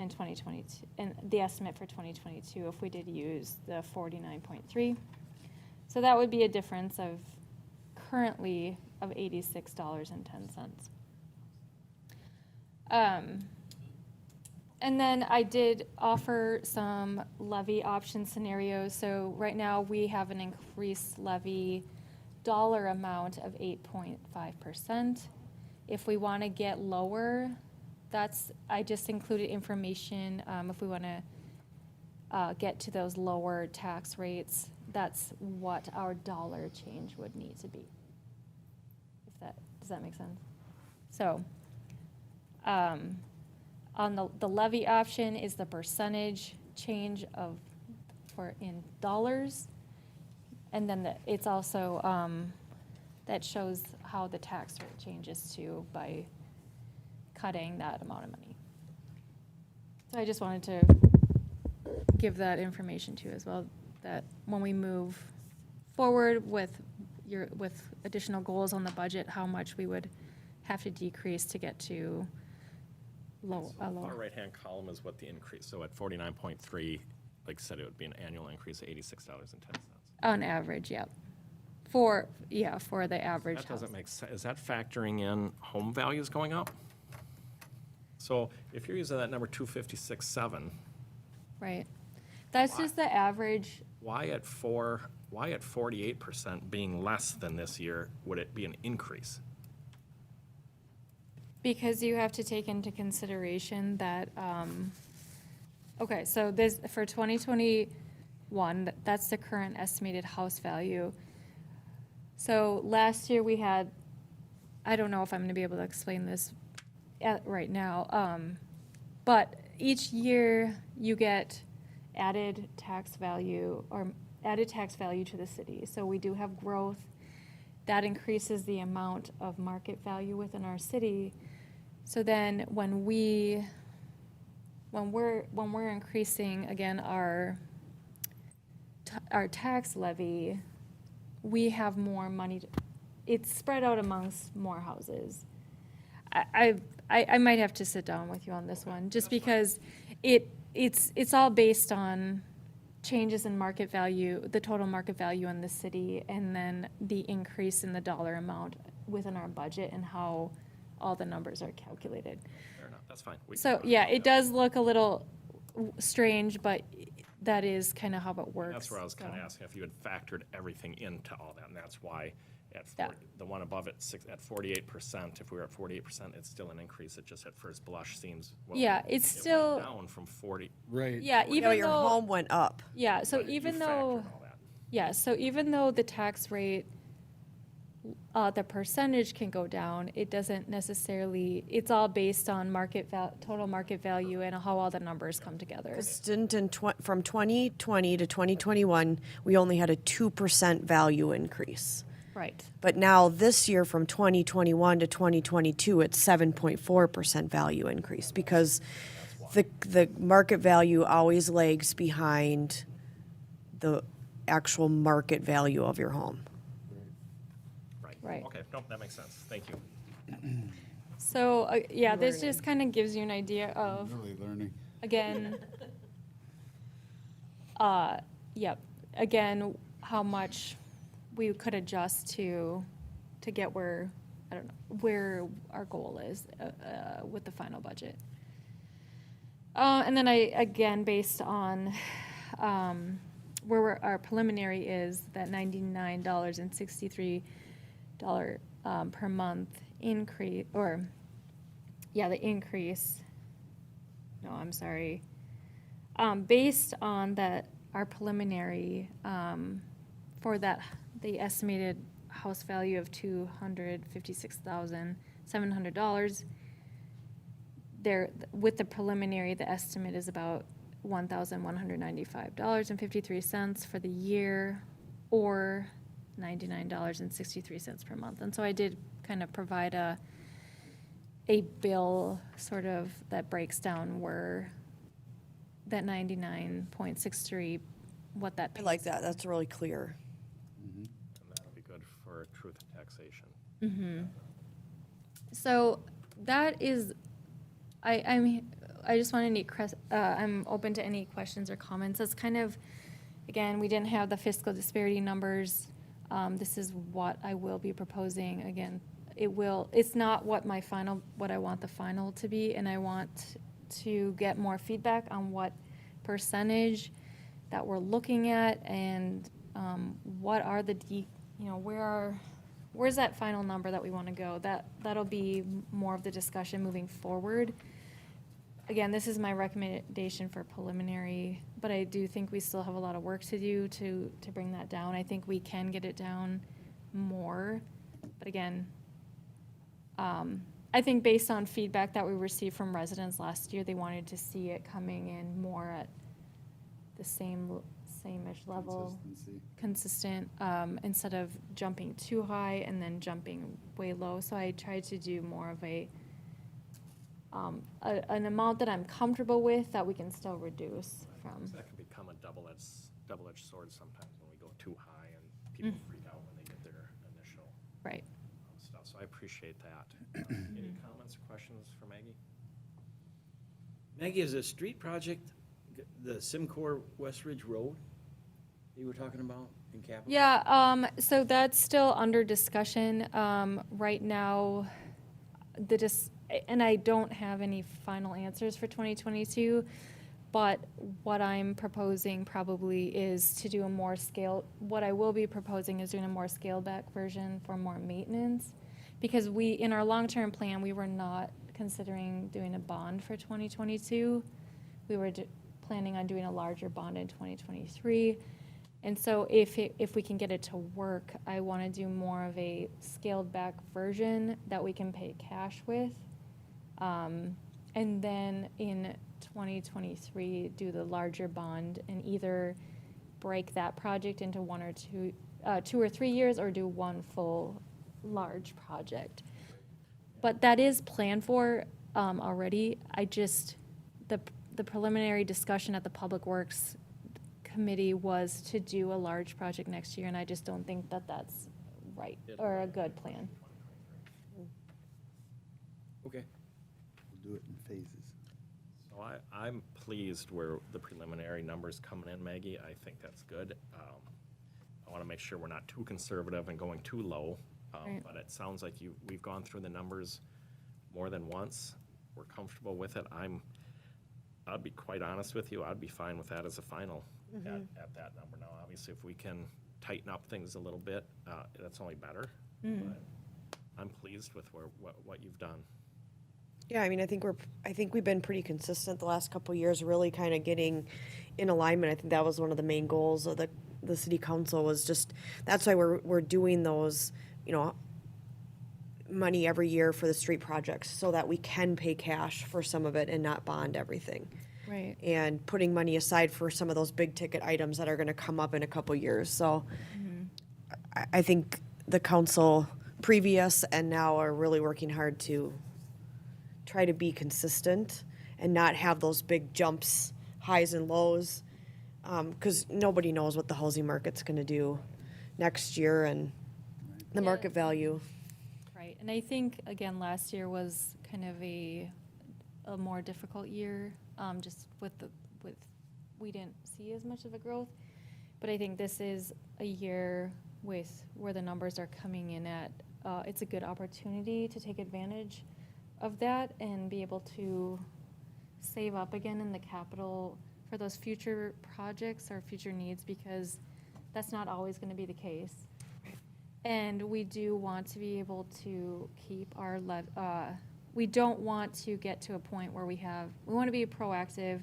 and 2022, and the estimate for 2022 if we did use the 49.3. So that would be a difference of currently of $86.10. And then I did offer some levy option scenarios. So right now we have an increased levy dollar amount of 8.5%. If we want to get lower, I just included information if we want to get to those lower tax rates. That's what our dollar change would need to be. Does that make sense? So, on the levy option is the percentage change in dollars, and then it's also that shows how the tax rate changes too by cutting that amount of money. So I just wanted to give that information too as well, that when we move forward with additional goals on the budget, how much we would have to decrease to get to a Our lower. right-hand column is what the increase, so at 49.3, like I said, it would be an annual increase of $86.10. On average, yep. For the average That house. doesn't make sense. Is that factoring in home values going up? So if you're using that number 256.7, Right. That's just the average. why at 48% being less than this year would it be an increase? Because you have to take into consideration that, okay, so this, for 2021, that's the current estimated house value. So last year we had, I don't know if I'm gonna be able to explain this right now, but each year you get added tax value to the city. So we do have growth. That increases the amount of market value within our city. So then when we're increasing again our tax levy, we have more money. It's spread out amongst more houses. I might have to sit down with you on this one, just because it's all based on changes in market value, the total market value in the city, and then the increase in the dollar amount within our budget and how all the numbers are calculated. Fair enough, that's fine. So, yeah, it does look a little strange, but that is kind of how it works. That's where I was kind of so. asking if you had factored everything into all that, and that's why at Yeah. the one above it, at 48%, if we were at 48%, it's still an increase. It just at first blush seems, well, Yeah, it's it still- went down from 40. Right. Yeah, Yeah, even your though. home went up. Yeah, so but you even factored though, all that. yeah, so even though the tax rate, the percentage can go down, it doesn't necessarily, it's all based on total market value and how all the numbers come together. Because from 2020 to 2021, we only had a 2% value increase. Right, But now this year, from 2021 to 2022, it's 7.4% value increase because the market value always lags behind the actual market value of your home. right. Okay, no, that makes sense. Thank you. So, yeah, this just kind of gives you an idea of, Really learning. again, yep, again, how much we could adjust to get where, I don't know, where our goal is with the final budget. And then again, based on where our preliminary is, that $99.63 per month increase, or yeah, the increase, no, I'm sorry. Based on that, our preliminary, for that, the estimated house value of $256,700, there, with the preliminary, the estimate is about $1,195.53 for the year, or $99.63 per month. And so I did kind of provide a bill sort of that breaks down where that 99.63, what that. I like that, that's really clear. And that'll be good for truth in taxation. So that is, I just want to I'm open to any questions or comments. That's kind of, again, we didn't have the fiscal disparity numbers. This is what I will be proposing. Again, it's not what I want the final to be, and I want to get more feedback on what percentage that we're looking at, and what are where's that final number that we want to go. That'll be more of the discussion moving forward. Again, this is my recommendation for preliminary, but I do think we still have a lot of work to do to bring that down. I think we can get it down more, but again, I think based on feedback that we received from residents last year, they wanted to see it coming in more at the same-ish level. Consistent, instead of jumping too high and then jumping way low. So I tried to do more of an amount that I'm comfortable with that we can still reduce from. That can become a double-edged sword sometimes when we go too high and people freak out when they get their initial Right. stuff. So I appreciate that. Any comments or questions for Maggie? Maggie, is a street project, the Simcor West Ridge Road you were talking about in Capitol? Yeah, so that's still under discussion. Right now, and I don't have any final answers for 2022, but what I'm proposing probably is to do what I will be proposing is doing a more scaled back version for more maintenance. Because in our long-term plan, we were not considering doing a bond for 2022. We were planning on doing a larger bond in 2023. And so if we can get it to work, I want to do more of a scaled back version that we can pay cash with. And then in 2023, do the larger bond and either break that project into 2 or 3 years, or do one full large project. But that is planned for already. The preliminary discussion at the Public Works Committee was to do a large project next year, and I just don't think that that's right or a good plan. Okay. We'll do it in phases. So I'm pleased where the preliminary numbers coming in, Maggie. I think that's good. I want to make sure we're not too conservative and going too low. Right. But it sounds like we've gone through the numbers more than once. We're comfortable with it. I'll be quite honest with you, I'd be fine with that as a final at that number. Now, obviously, if we can tighten up things a little bit, that's only better. But I'm pleased with what you've done. Yeah, I mean, I think we've been pretty consistent the last couple of years, really kind of getting in alignment. I think that was one of the main goals of the city council, was just, that's why we're doing those, money every year for the street projects, so that we can pay cash for some of it and not bond everything. Right. And putting money aside for some of those big ticket items that are going to come up in a couple of years. So I think the council previous and now are really working hard to try to be consistent and not have those big jumps, highs and lows, because nobody knows what the housing market's going to do next year and the market value. Right, and I think, again, last year was kind of a more difficult year, just with we didn't see as much of a growth. But I think this is a year where the numbers are coming in at, it's a good opportunity to take advantage of that and be able to save up again in the capital for those future projects or future needs, because that's not always going to be the case. And we do want to be able to keep our we don't want to get to a point where we want to be proactive.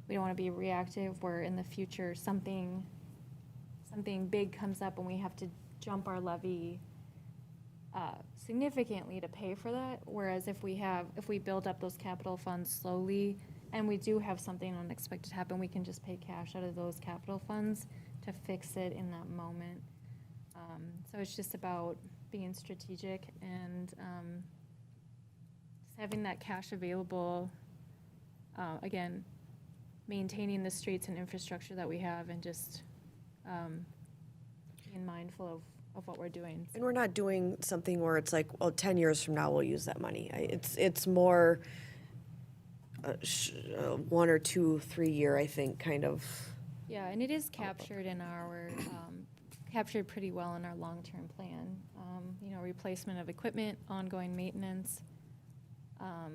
We don't want to be reactive, where in the future something big comes up and we have to jump our levy significantly to pay for that. Whereas if we build up those capital funds slowly, and we do have something unexpected happen, we can just pay cash out of those capital funds to fix it in that moment. So it's just about being strategic and just having that cash available. Again, maintaining the streets and infrastructure that we have, and just being mindful of what we're doing. And we're not doing something where it's like, well, 10 years from now, we'll use that money. It's more 1 or 2, 3 year, I think, kind of. Yeah, and it is captured in our, captured pretty well in our long-term plan. Replacement of equipment, ongoing maintenance. Well,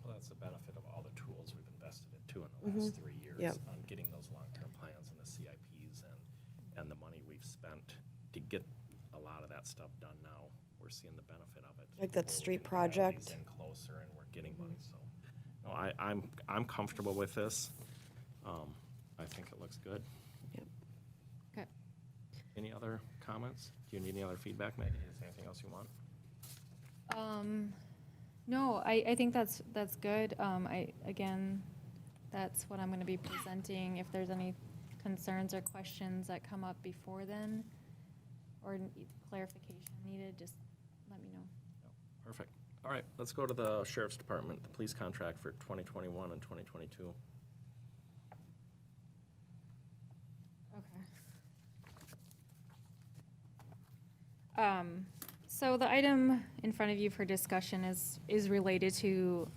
that's the benefit of all the tools we've invested in too in the last 3 years. Yep. On getting those long-term plans and the CIPs and the money we've spent to get a lot of that stuff done now. We're seeing the benefit of it. Like that We're street looking at all these project. in closer, and we're getting money, so. No, I'm comfortable with this. I think it looks good. Yep. Okay. Any other comments? Do you need any other feedback, Maggie? Is there anything else you want? No, I think that's good. Again, that's what I'm going to be presenting. If there's any concerns or questions that come up before then, or clarification needed, just let me know. Perfect. All right, let's go to the Sheriff's Department, the police contract for 2021 and 2022. Okay. So the item in front of you for discussion is related to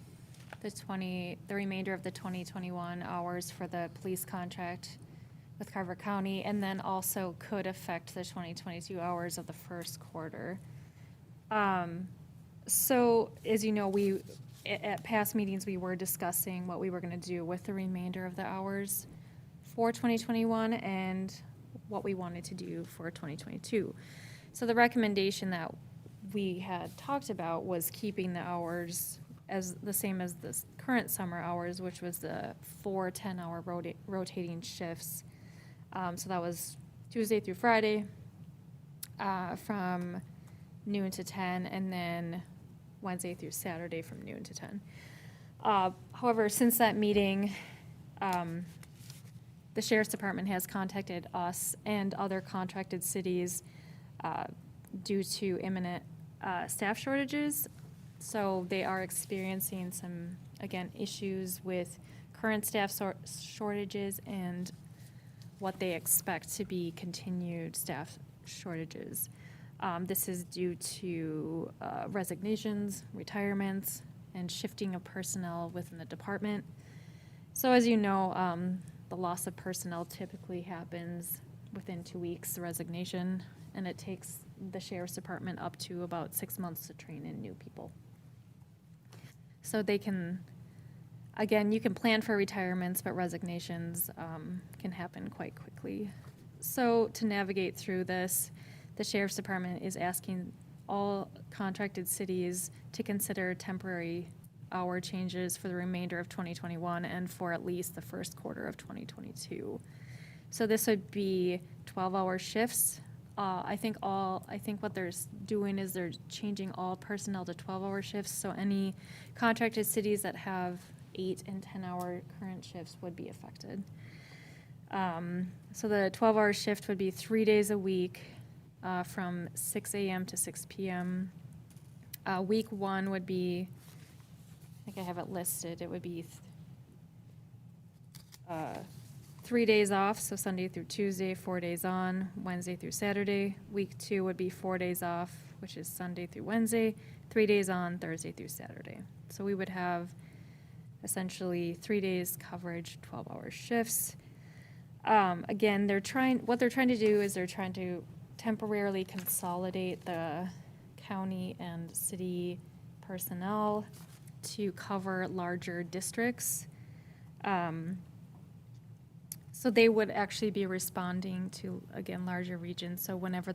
the remainder of the 2021 hours for the police contract with Carver County, and then also could affect the 2022 hours of the first quarter. So as you know, at past meetings, we were discussing what we were going to do with the remainder of the hours for 2021 and what we wanted to do for 2022. So the recommendation that we had talked about was keeping the hours as the same as the current summer hours, which was the 4 10-hour rotating shifts. So that was Tuesday through Friday from noon to 10, and then Wednesday through Saturday from noon to 10. However, since that meeting, the Sheriff's Department has contacted us and other contracted cities due to imminent staff shortages. So they are experiencing some, again, issues with current staff shortages and what they expect to be continued staff shortages. This is due to resignations, retirements, and shifting of personnel within the department. So as you know, the loss of personnel typically happens within 2 weeks, the resignation, and it takes the Sheriff's Department up to about 6 months to train in new people. So they can, again, you can plan for retirements, but resignations can happen quite quickly. So to navigate through this, the Sheriff's Department is asking all contracted cities to consider temporary hour changes for the remainder of 2021 and for at least the first quarter of 2022. So this would be 12-hour shifts. I think what they're doing is they're changing all personnel to 12-hour shifts. So any contracted cities that have 8 and 10-hour current shifts would be affected. So the 12-hour shift would be 3 days a week from 6 a.m. to 6 p.m. Week 1 would be, I think I have it listed, it would be 3 days off, so Sunday through Tuesday, 4 days on, Wednesday through Saturday. Week 2 would be 4 days off, which is Sunday through Wednesday, 3 days on, Thursday through Saturday. So we would have essentially 3 days coverage, 12-hour shifts. Again, what they're trying to do is they're trying to temporarily consolidate the county and city personnel to cover larger districts. So they would actually be responding to, again, larger regions. So whenever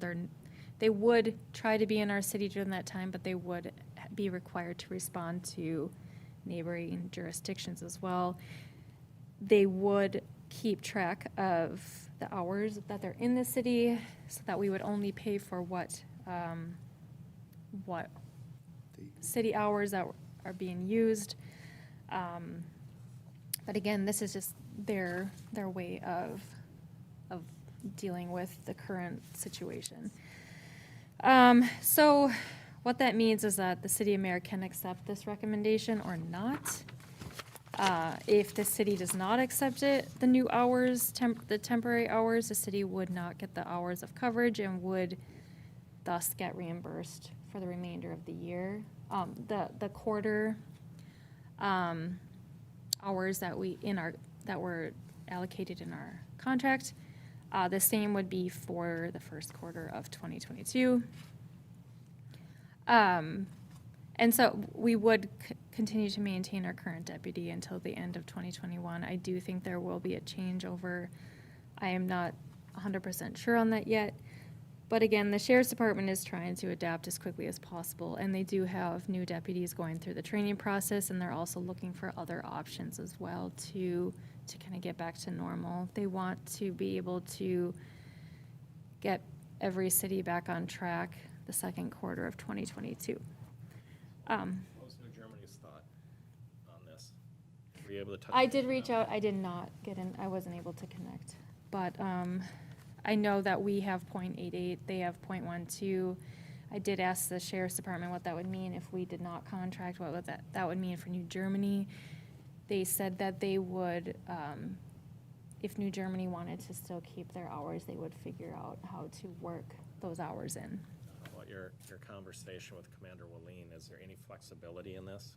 they would try to be in our city during that time, but they would be required to respond to neighboring jurisdictions as well. They would keep track of the hours that they're in the city, so that we would only pay for what city hours that are being used. But again, this is just their way of dealing with the current situation. So what that means is that the city mayor can accept this recommendation or not. If the city does not accept it, the new hours, the temporary hours, the city would not get the hours of coverage and would thus get reimbursed for the remainder of the year. The quarter hours that were allocated in our contract, the same would be for the first quarter of 2022. And so we would continue to maintain our current deputy until the end of 2021. I do think there will be a changeover. I am not 100% sure on that yet. But again, the Sheriff's Department is trying to adapt as quickly as possible, and they do have new deputies going through the training process, and they're also looking for other options as well to kind of get back to normal. They want to be able to get every city back on track the second quarter of 2022. What was New Germany's thought on this? Were you able to touch? I did reach out. I did not get in. I wasn't able to connect. But I know that we have .88. They have .12. I did ask the Sheriff's Department what that would mean if we did not contract, what would that would mean for New Germany. They said that they would, if New Germany wanted to still keep their hours, they would figure out how to work those hours in. About your conversation with Commander Wallin, is there any flexibility in this?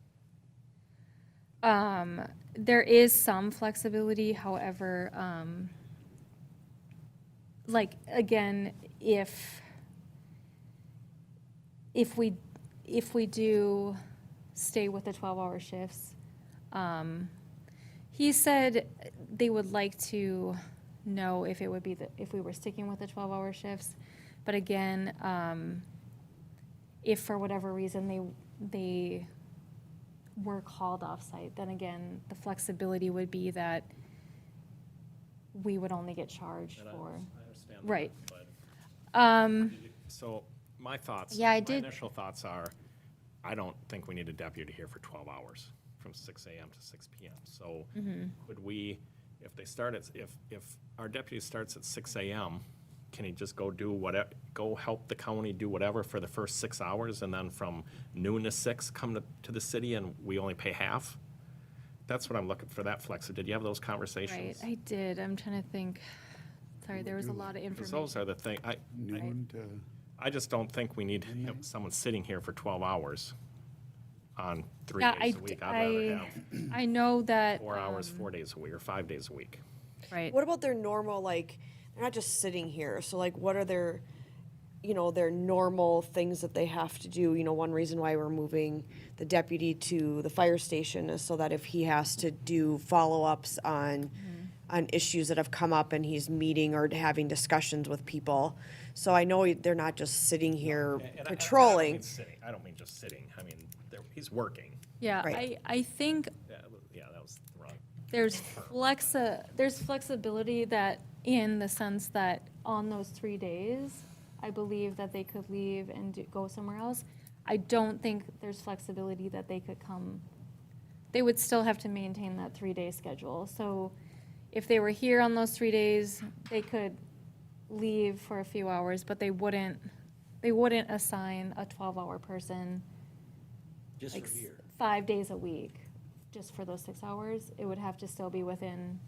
There is some flexibility, however, like, again, if we do stay with the 12-hour shifts, he said they would like to know if it would be if we were sticking with the 12-hour shifts. But again, if for whatever reason they were called off-site, then again, the flexibility would be that we would only get charged And for. I understand that, Right. but, so my thoughts. Yeah, I my did- initial thoughts are, I don't think we need a deputy here for 12 hours, from 6 a.m. to 6 p.m. So could we, if they start at, if our deputy starts at 6 a.m., can he just go do whatever, go help the county do whatever for the first 6 hours, and then from noon to 6 come to the city and we only pay half? That's what I'm looking for, that flex. Did you have those Right, conversations? I did. I'm trying to think. Sorry, there was a lot of Because information. those are the thing, Noon to, I just don't think we need someone sitting here for 12 hours on 3 Yeah, days a week. I'd rather have I know that. 4 hours, 4 days a week, or 5 days a week. Right. What about their normal, like, they're not just sitting here, so like, what are their, their normal things that they have to do? One reason why we're moving the deputy to the fire station is so that if he has to do follow-ups on issues that have come up and he's meeting or having discussions with people. So I know they're not just sitting here And patrolling. I don't mean just sitting. I mean, he's working. Yeah, Right. I think Yeah, that was wrong. there's flexibility that in the sense that on those 3 days, I believe that they could leave and go somewhere else. I don't think there's flexibility that they could come. They would still have to maintain that 3-day schedule. So if they were here on those 3 days, they could leave for a few hours, but they wouldn't assign a 12-hour person Just like for here. 5 days a week, just for those 6 hours. It would have to still be within.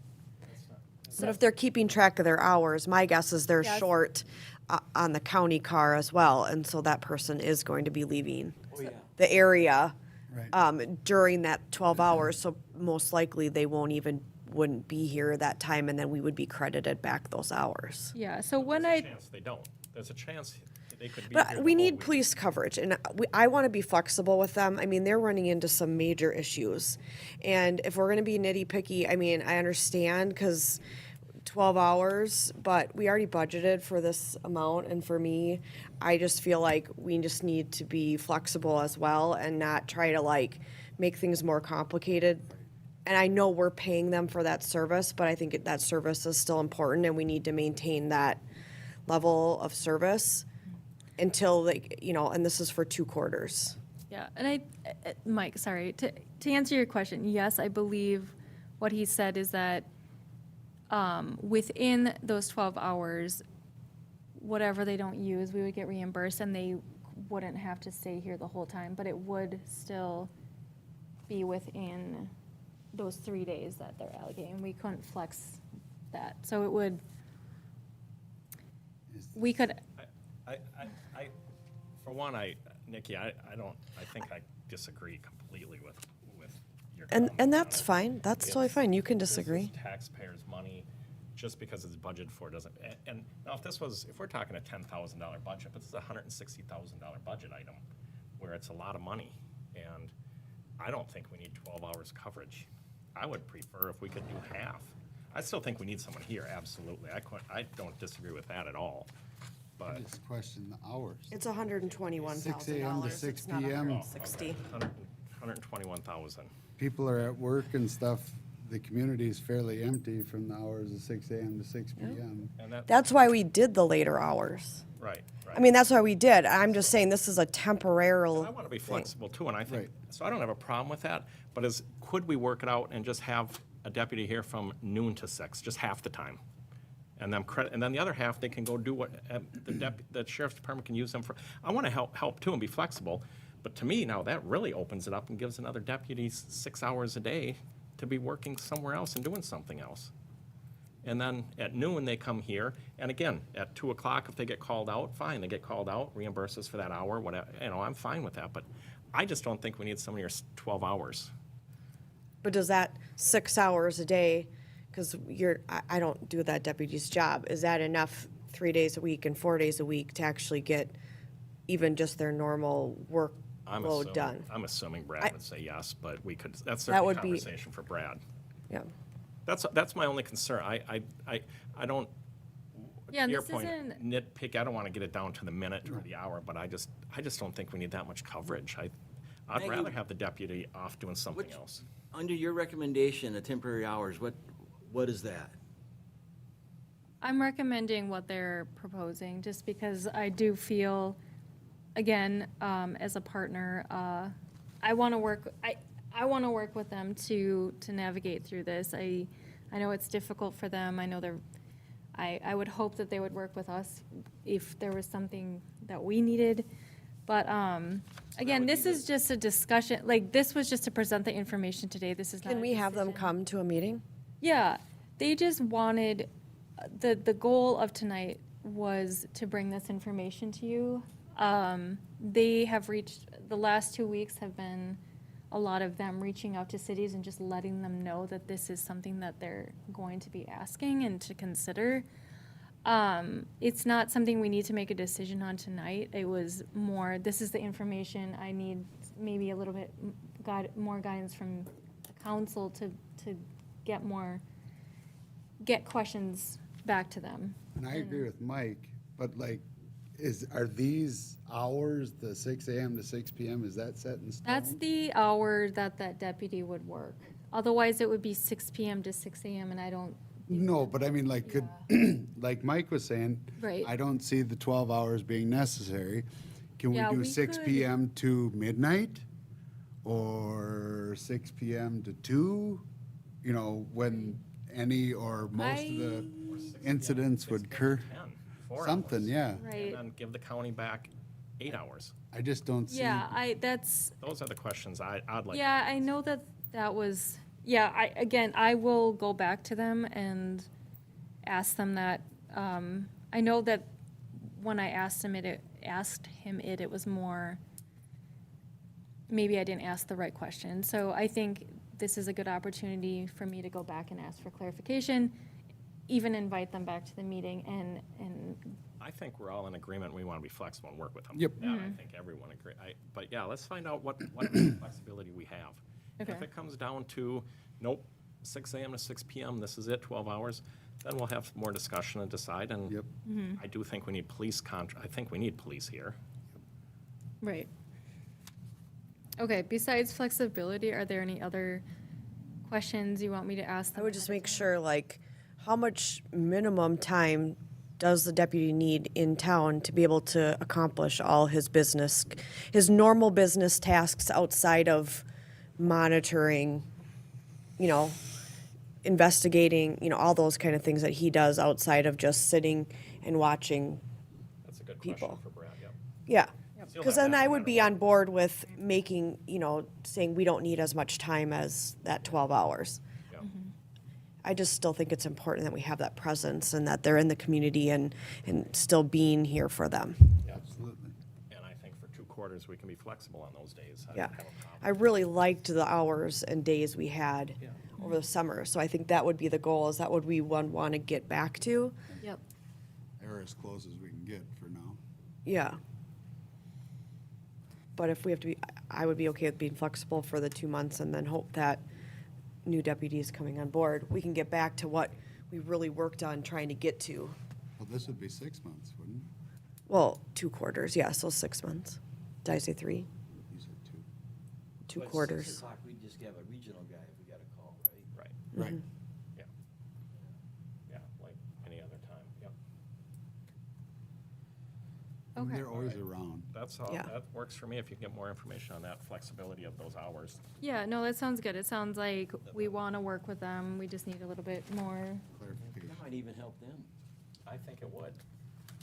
But if they're keeping track of their hours, my guess is they're Yes. short on the county car as well, and so that person is going to be leaving Oh, yeah. the area right. during that 12 hours, so most likely they wouldn't be here that time, and then we would be credited back those hours. Yeah, so when There's a I, chance they don't. There's a chance they could be here But the we whole need week. police coverage, and I want to be flexible with them. I mean, they're running into some major issues, and if we're going to be nitty-picky, I mean, I understand, because 12 hours, but we already budgeted for this amount, and for me, I just feel like we just need to be flexible as well and not try to like make things more complicated. And I know we're paying them for that service, but I think that service is still important, and we need to maintain that level of service until, like, you know, and this is for 2 quarters. Yeah, and Mike, sorry, to answer your question, yes, I believe what he said is that within those 12 hours, whatever they don't use, we would get reimbursed, and they wouldn't have to stay here the whole time, but it would still be within those 3 days that they're allocating. We couldn't flex that, so it would, we could, For one, Nikki, I think I disagree completely with your And comments that's on it. fine. That's totally fine. You can disagree. This is taxpayers' money, just because it's budgeted for doesn't, and now if we're talking a $10,000 budget, but this is a $160,000 budget item, where it's a lot of money, and I don't think we need 12 hours coverage. I would prefer if we could do half. I still think we need someone here, absolutely. I don't disagree with that at all, I but. just question the hours. It's $121,000. 6 a.m. to 6 It's not p.m. 160. 121,000. People are at work and stuff. The community is fairly empty from the hours of 6 a.m. to 6 p.m. And that, That's why we did the later hours. right. I mean, that's why we did. I'm just saying this is a temporary I want to be thing. flexible too, and I think, Right. so I don't have a problem with that, but could we work it out and just have a deputy here from noon to 6, just half the time? And then the other half, they can go do what, the sheriff's department can use them for. I want to help too and be flexible, but to me, now that really opens it up and gives another deputy 6 hours a day to be working somewhere else and doing something else. And then at noon, they come here, and again, at 2 o'clock, if they get called out, fine, they get called out, reimburse us for that hour, whatever, I'm fine with that, but I just don't think we need somebody here 12 hours. But does that 6 hours a day, because I don't do that deputy's job, is that enough 3 days a week and 4 days a week to actually get even just their normal workload done? I'm assuming Brad would say yes, but that's That certainly would a be- conversation for Brad. Yeah. That's my only concern. I don't, yeah, to and your this point, isn't, nitpick, I don't want to get it down to the minute or the hour, but I just don't think we need that much coverage. I'd Maggie, rather have the deputy off doing something which- else. Under your recommendation, of temporary hours, what is that? I'm recommending what they're proposing, just because I do feel, again, as a partner, I want to work, I want to work with them to navigate through this. I know it's difficult for them. I know I would hope that they would work with us if there was something that we needed. But, again, this is just a discussion, like, this was just to present the information today. This is not a Can we have them decision. come to a meeting? Yeah, they just wanted, the goal of tonight was to bring this information to you. They have reached, the last 2 weeks have been a lot of them reaching out to cities and just letting them know that this is something that they're going to be asking and to consider. It's not something we need to make a decision on tonight. It was more, this is the information, I need maybe a little bit more guidance from the council to get questions back to them. And I agree with Mike, but like, are these hours, the 6 a.m. to 6 p.m., is that set in stone? That's the hour that deputy would work. Otherwise, it would be 6 p.m. to 6 a.m., and I don't. No, but I mean, like, like Mike was saying, Right. I don't see the 12 hours being necessary. Can we Yeah, do we 6 could- p.m. to midnight? Or 6 p.m. to 2? You know, when any or most of the incidents would occur? 4 Something, hours. yeah. Right. And then give the county back 8 hours. I just don't see. Yeah, that's. Those are the questions I'd like. Yeah, I know that was, yeah, I will go back to them and ask them that. I know that when I asked him it was more, maybe I didn't ask the right question. So I think this is a good opportunity for me to go back and ask for clarification, even invite them back to the meeting and I think we're all in agreement, we want to be flexible and work with them. Yep. Yeah, I think everyone agree, but yeah, let's find out what flexibility we have. And Okay. if it comes down to, nope, 6 a.m. to 6 p.m., this is it, 12 hours, then we'll have more discussion and decide, and Yep. I do think we need I think we need police here. Right. Okay, besides flexibility, are there any other questions you want me to ask them? I would just ahead of make time? sure, like, how much minimum time does the deputy need in town to be able to accomplish all his normal business tasks outside of monitoring, you know, investigating, you know, all those kind of things that he does outside of just sitting and watching. That's a good People. question for Brad, yep. Yeah. You'll Because have then that I no would matter be what. on board with making, you know, saying we don't need as much time as that 12 hours. Yeah. I just still think it's important that we have that presence and that they're in the community and still being here for them. Absolutely. And I think for 2 quarters, we can be flexible on those days. I Yeah. don't have a problem. I really liked the hours and days we had Yeah. over the summer. So I think that would be the goal. Is that what we want to get back to? Yep. Or as close as we can get for now. Yeah. But if we have to be, I would be okay with being flexible for the 2 months and then hope that new deputies coming on board, we can get back to what we really worked on trying to get to. Well, this would be 6 months, wouldn't it? Well, 2 quarters, yeah, so 6 months. Did I say 3? You said 2. 2 Well, at quarters. 6 o'clock, we'd just have a regional guy if we got a call, right? Right, Right. yeah. Yeah, like any other time, yep. And Okay. they're always around. That's all, Yeah. that works for me if you can get more information on that flexibility of those hours. Yeah, no, that sounds good. It sounds like we want to work with them. We just need a little bit more. Clarification. That might even help them. I think it would,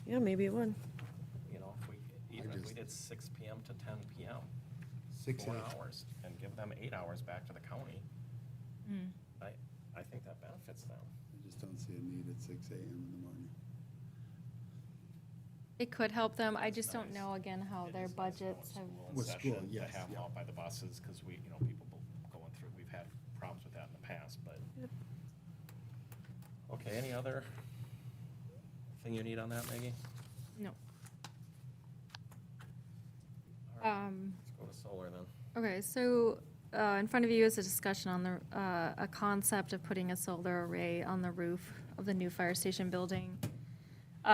Yeah, maybe it would. you know, if we, even if we just- did 6 PM to 10 PM, 6 4 8. hours, and give them 8 hours back to the county. I think that benefits them. I just don't see a need at 6 a.m. in the morning. It could help them. I just don't nice. know again how It their is nice going budgets to have. school in With school, session yes, To have them yeah. out by the buses, because we, you know, people going through, we've had problems with that in the past, but. Okay, any other thing you need on that, Maggie? No. All right, Let's go to solar then. Okay, so in front of you is a discussion on a concept of putting a solar array on the roof of the new fire station building.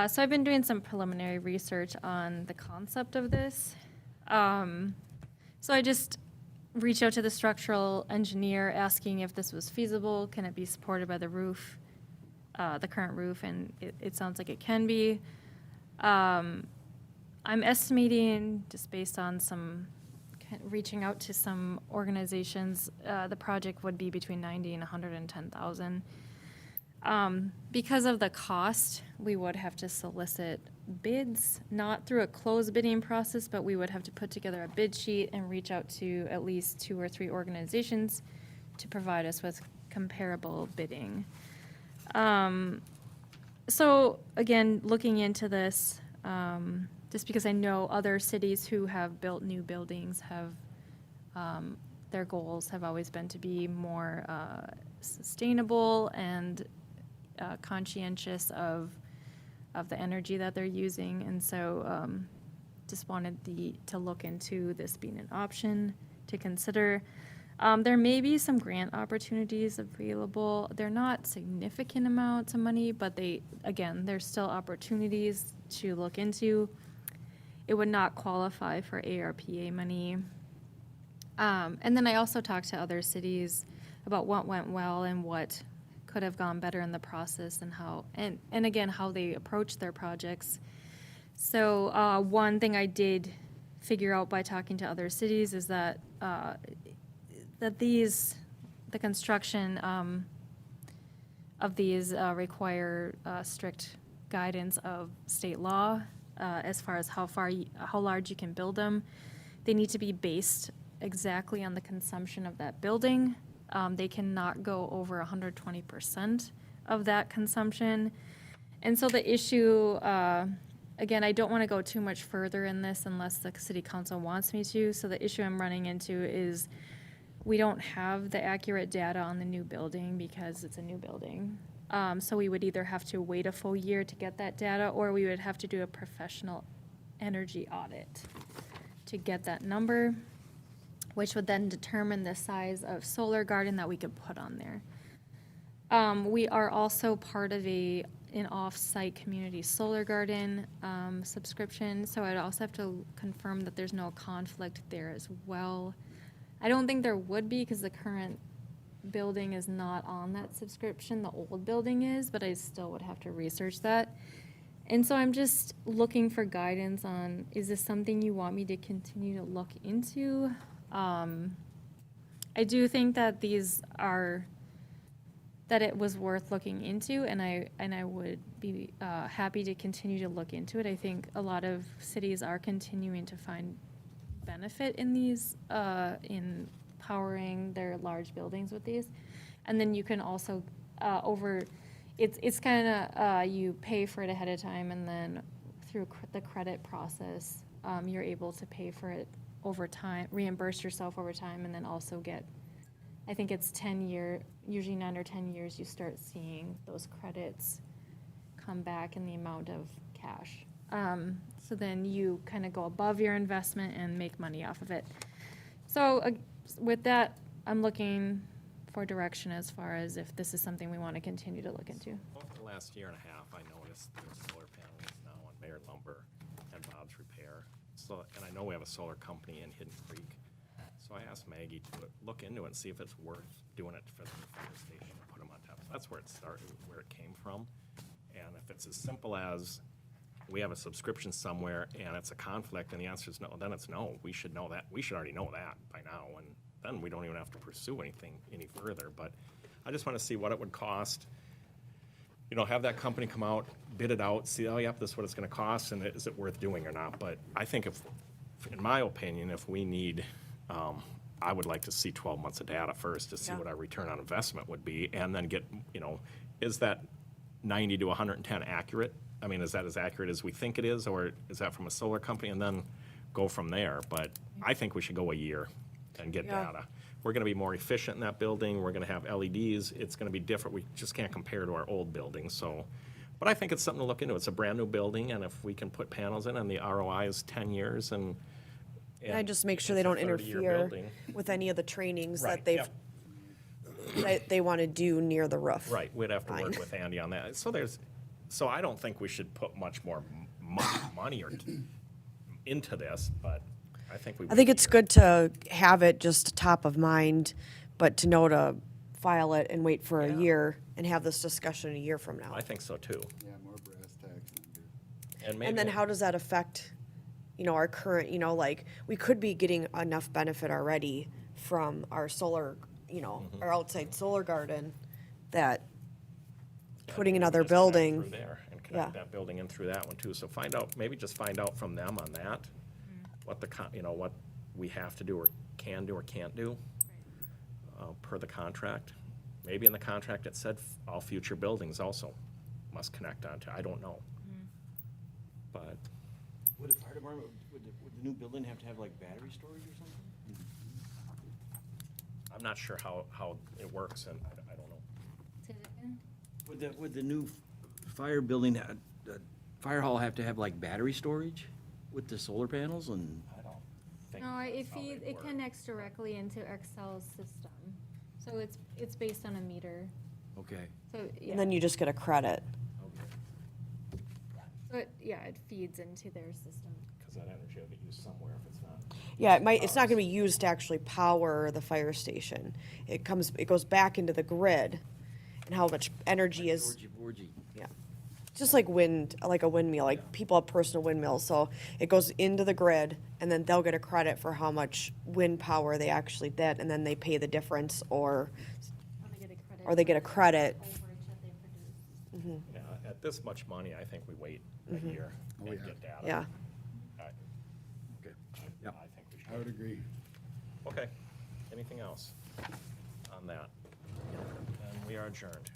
So I've been doing some preliminary research on the concept of this. So I just reached out to the structural engineer asking if this was feasible, can it be supported by the roof, the current roof, and it sounds like it can be. I'm estimating, just based on reaching out to some organizations, the project would be between 90 and 110,000. Because of the cost, we would have to solicit bids, not through a closed bidding process, but we would have to put together a bid sheet and reach out to at least 2 or 3 organizations to provide us with comparable bidding. So again, looking into this, just because I know other cities who have built new buildings have, their goals have always been to be more sustainable and conscientious of the energy that they're using. And so just wanted to look into this being an option to consider. There may be some grant opportunities available. They're not significant amounts of money, but there's still opportunities to look into. It would not qualify for ARPA money. And then I also talked to other cities about what went well and what could have gone better in the process and how, and again, how they approach their projects. So one thing I did figure out by talking to other cities is that the construction of these require strict guidance of state law as far as how large you can build them. They need to be based exactly on the consumption of that building. They cannot go over 120% of that consumption. And so the issue, again, I don't want to go too much further in this unless the city council wants me to. So the issue I'm running into is we don't have the accurate data on the new building because it's a new building. So we would either have to wait a full year to get that data, or we would have to do a professional energy audit to get that number, which would then determine the size of solar garden that we could put on there. We are also part of an off-site community solar garden subscription, so I'd also have to confirm that there's no conflict there as well. I don't think there would be, because the current building is not on that subscription. The old building is, but I still would have to research that. And so I'm just looking for guidance on, is this something you want me to continue to look into? I do think that that it was worth looking into, and I would be happy to continue to look into it. I think a lot of cities are continuing to find benefit in these, in powering their large buildings with these. And then you can also, it's kind of, you pay for it ahead of time, and then through the credit process, you're able to pay for it over time, reimburse yourself over time, and then also get, I think it's 10-year, usually 9 or 10 years, you start seeing those credits come back in the amount of cash. So then you kind of go above your investment and make money off of it. So with that, I'm looking for direction as far as if this is something we want to continue to look into. Over the last year and a half, I noticed there's solar panels now on Baird Lumber and Bob's Repair. So, and I know we have a solar company in Hidden Creek. So I asked Maggie to look into it and see if it's worth doing it for the fire station and put them on top. So that's where it started, where it came from. And if it's as simple as we have a subscription somewhere and it's a conflict and the answer is no, then it's no. We should know that. We should already know that by now. And then we don't even have to pursue anything any further. But I just want to see what it would cost. You know, have that company come out, bid it out, see, oh, yep, this is what it's going to cost, and is it worth doing or not? But I think if, in my opinion, if we need, I would like to see 12 months of data first to see what our return on investment would be, and then get, you know, is that 90 to 110 accurate? I mean, is that as accurate as we think it is, or is that from a solar company, and then go from there? But I think we should go a year and get data. We're going to be more efficient in that building. We're going to have LEDs. It's going to be different. We just can't compare to our old building. So, but I think it's something to look into. It's a brand new building, and if we can put panels in, and the ROI is 10 years, and I just make sure they it's a don't 30-year interfere building. with any of the trainings Right, that they've, yep. that they want to do near the roof. Right, we'd have to work Fine. with Andy on that. So I don't think we should put much more money into this, but I think we. I think it's good to have it just top of mind, but to know to file it and wait for a year and have this discussion a year from now. I think so too. Yeah, more brass tacks than good. And maybe. And then how does that affect, you know, our current, you know, like, we could be getting enough benefit already from our solar, you know, our outside solar garden, that putting another Just connect building. through there and connect Yeah. that building in through that one too. So maybe just find out from them on that, what what we have to do or can do or can't do per the contract. Maybe in the contract it said all future buildings also must connect onto, I don't know. But Would a fire department, would the new building have to have like battery storage or something? I'm not sure how it works, and I don't know. Would the new fire building, fire hall have to have like battery storage with the solar panels and? I don't think. No, that's how they'd it work. connects directly into Excel's system. So it's based on a meter. Okay. So, yeah. And then you just get a credit. So it feeds into their system. Because that energy will get used somewhere if it's not. Yeah, it's not gonna be used to actually power the fire station. It goes back into the grid, and how much energy is, Orgy. yeah. Just like like a windmill, like people have personal windmills, so it goes into the grid, and then they'll get a credit for how much wind power they actually did, and then they pay the difference, or they get a credit. Overage that they produce. Yeah, at this much money, I think we wait a year and get data. Yeah. Okay. I think we should. I would agree. Okay, anything else on that? And we are adjourned.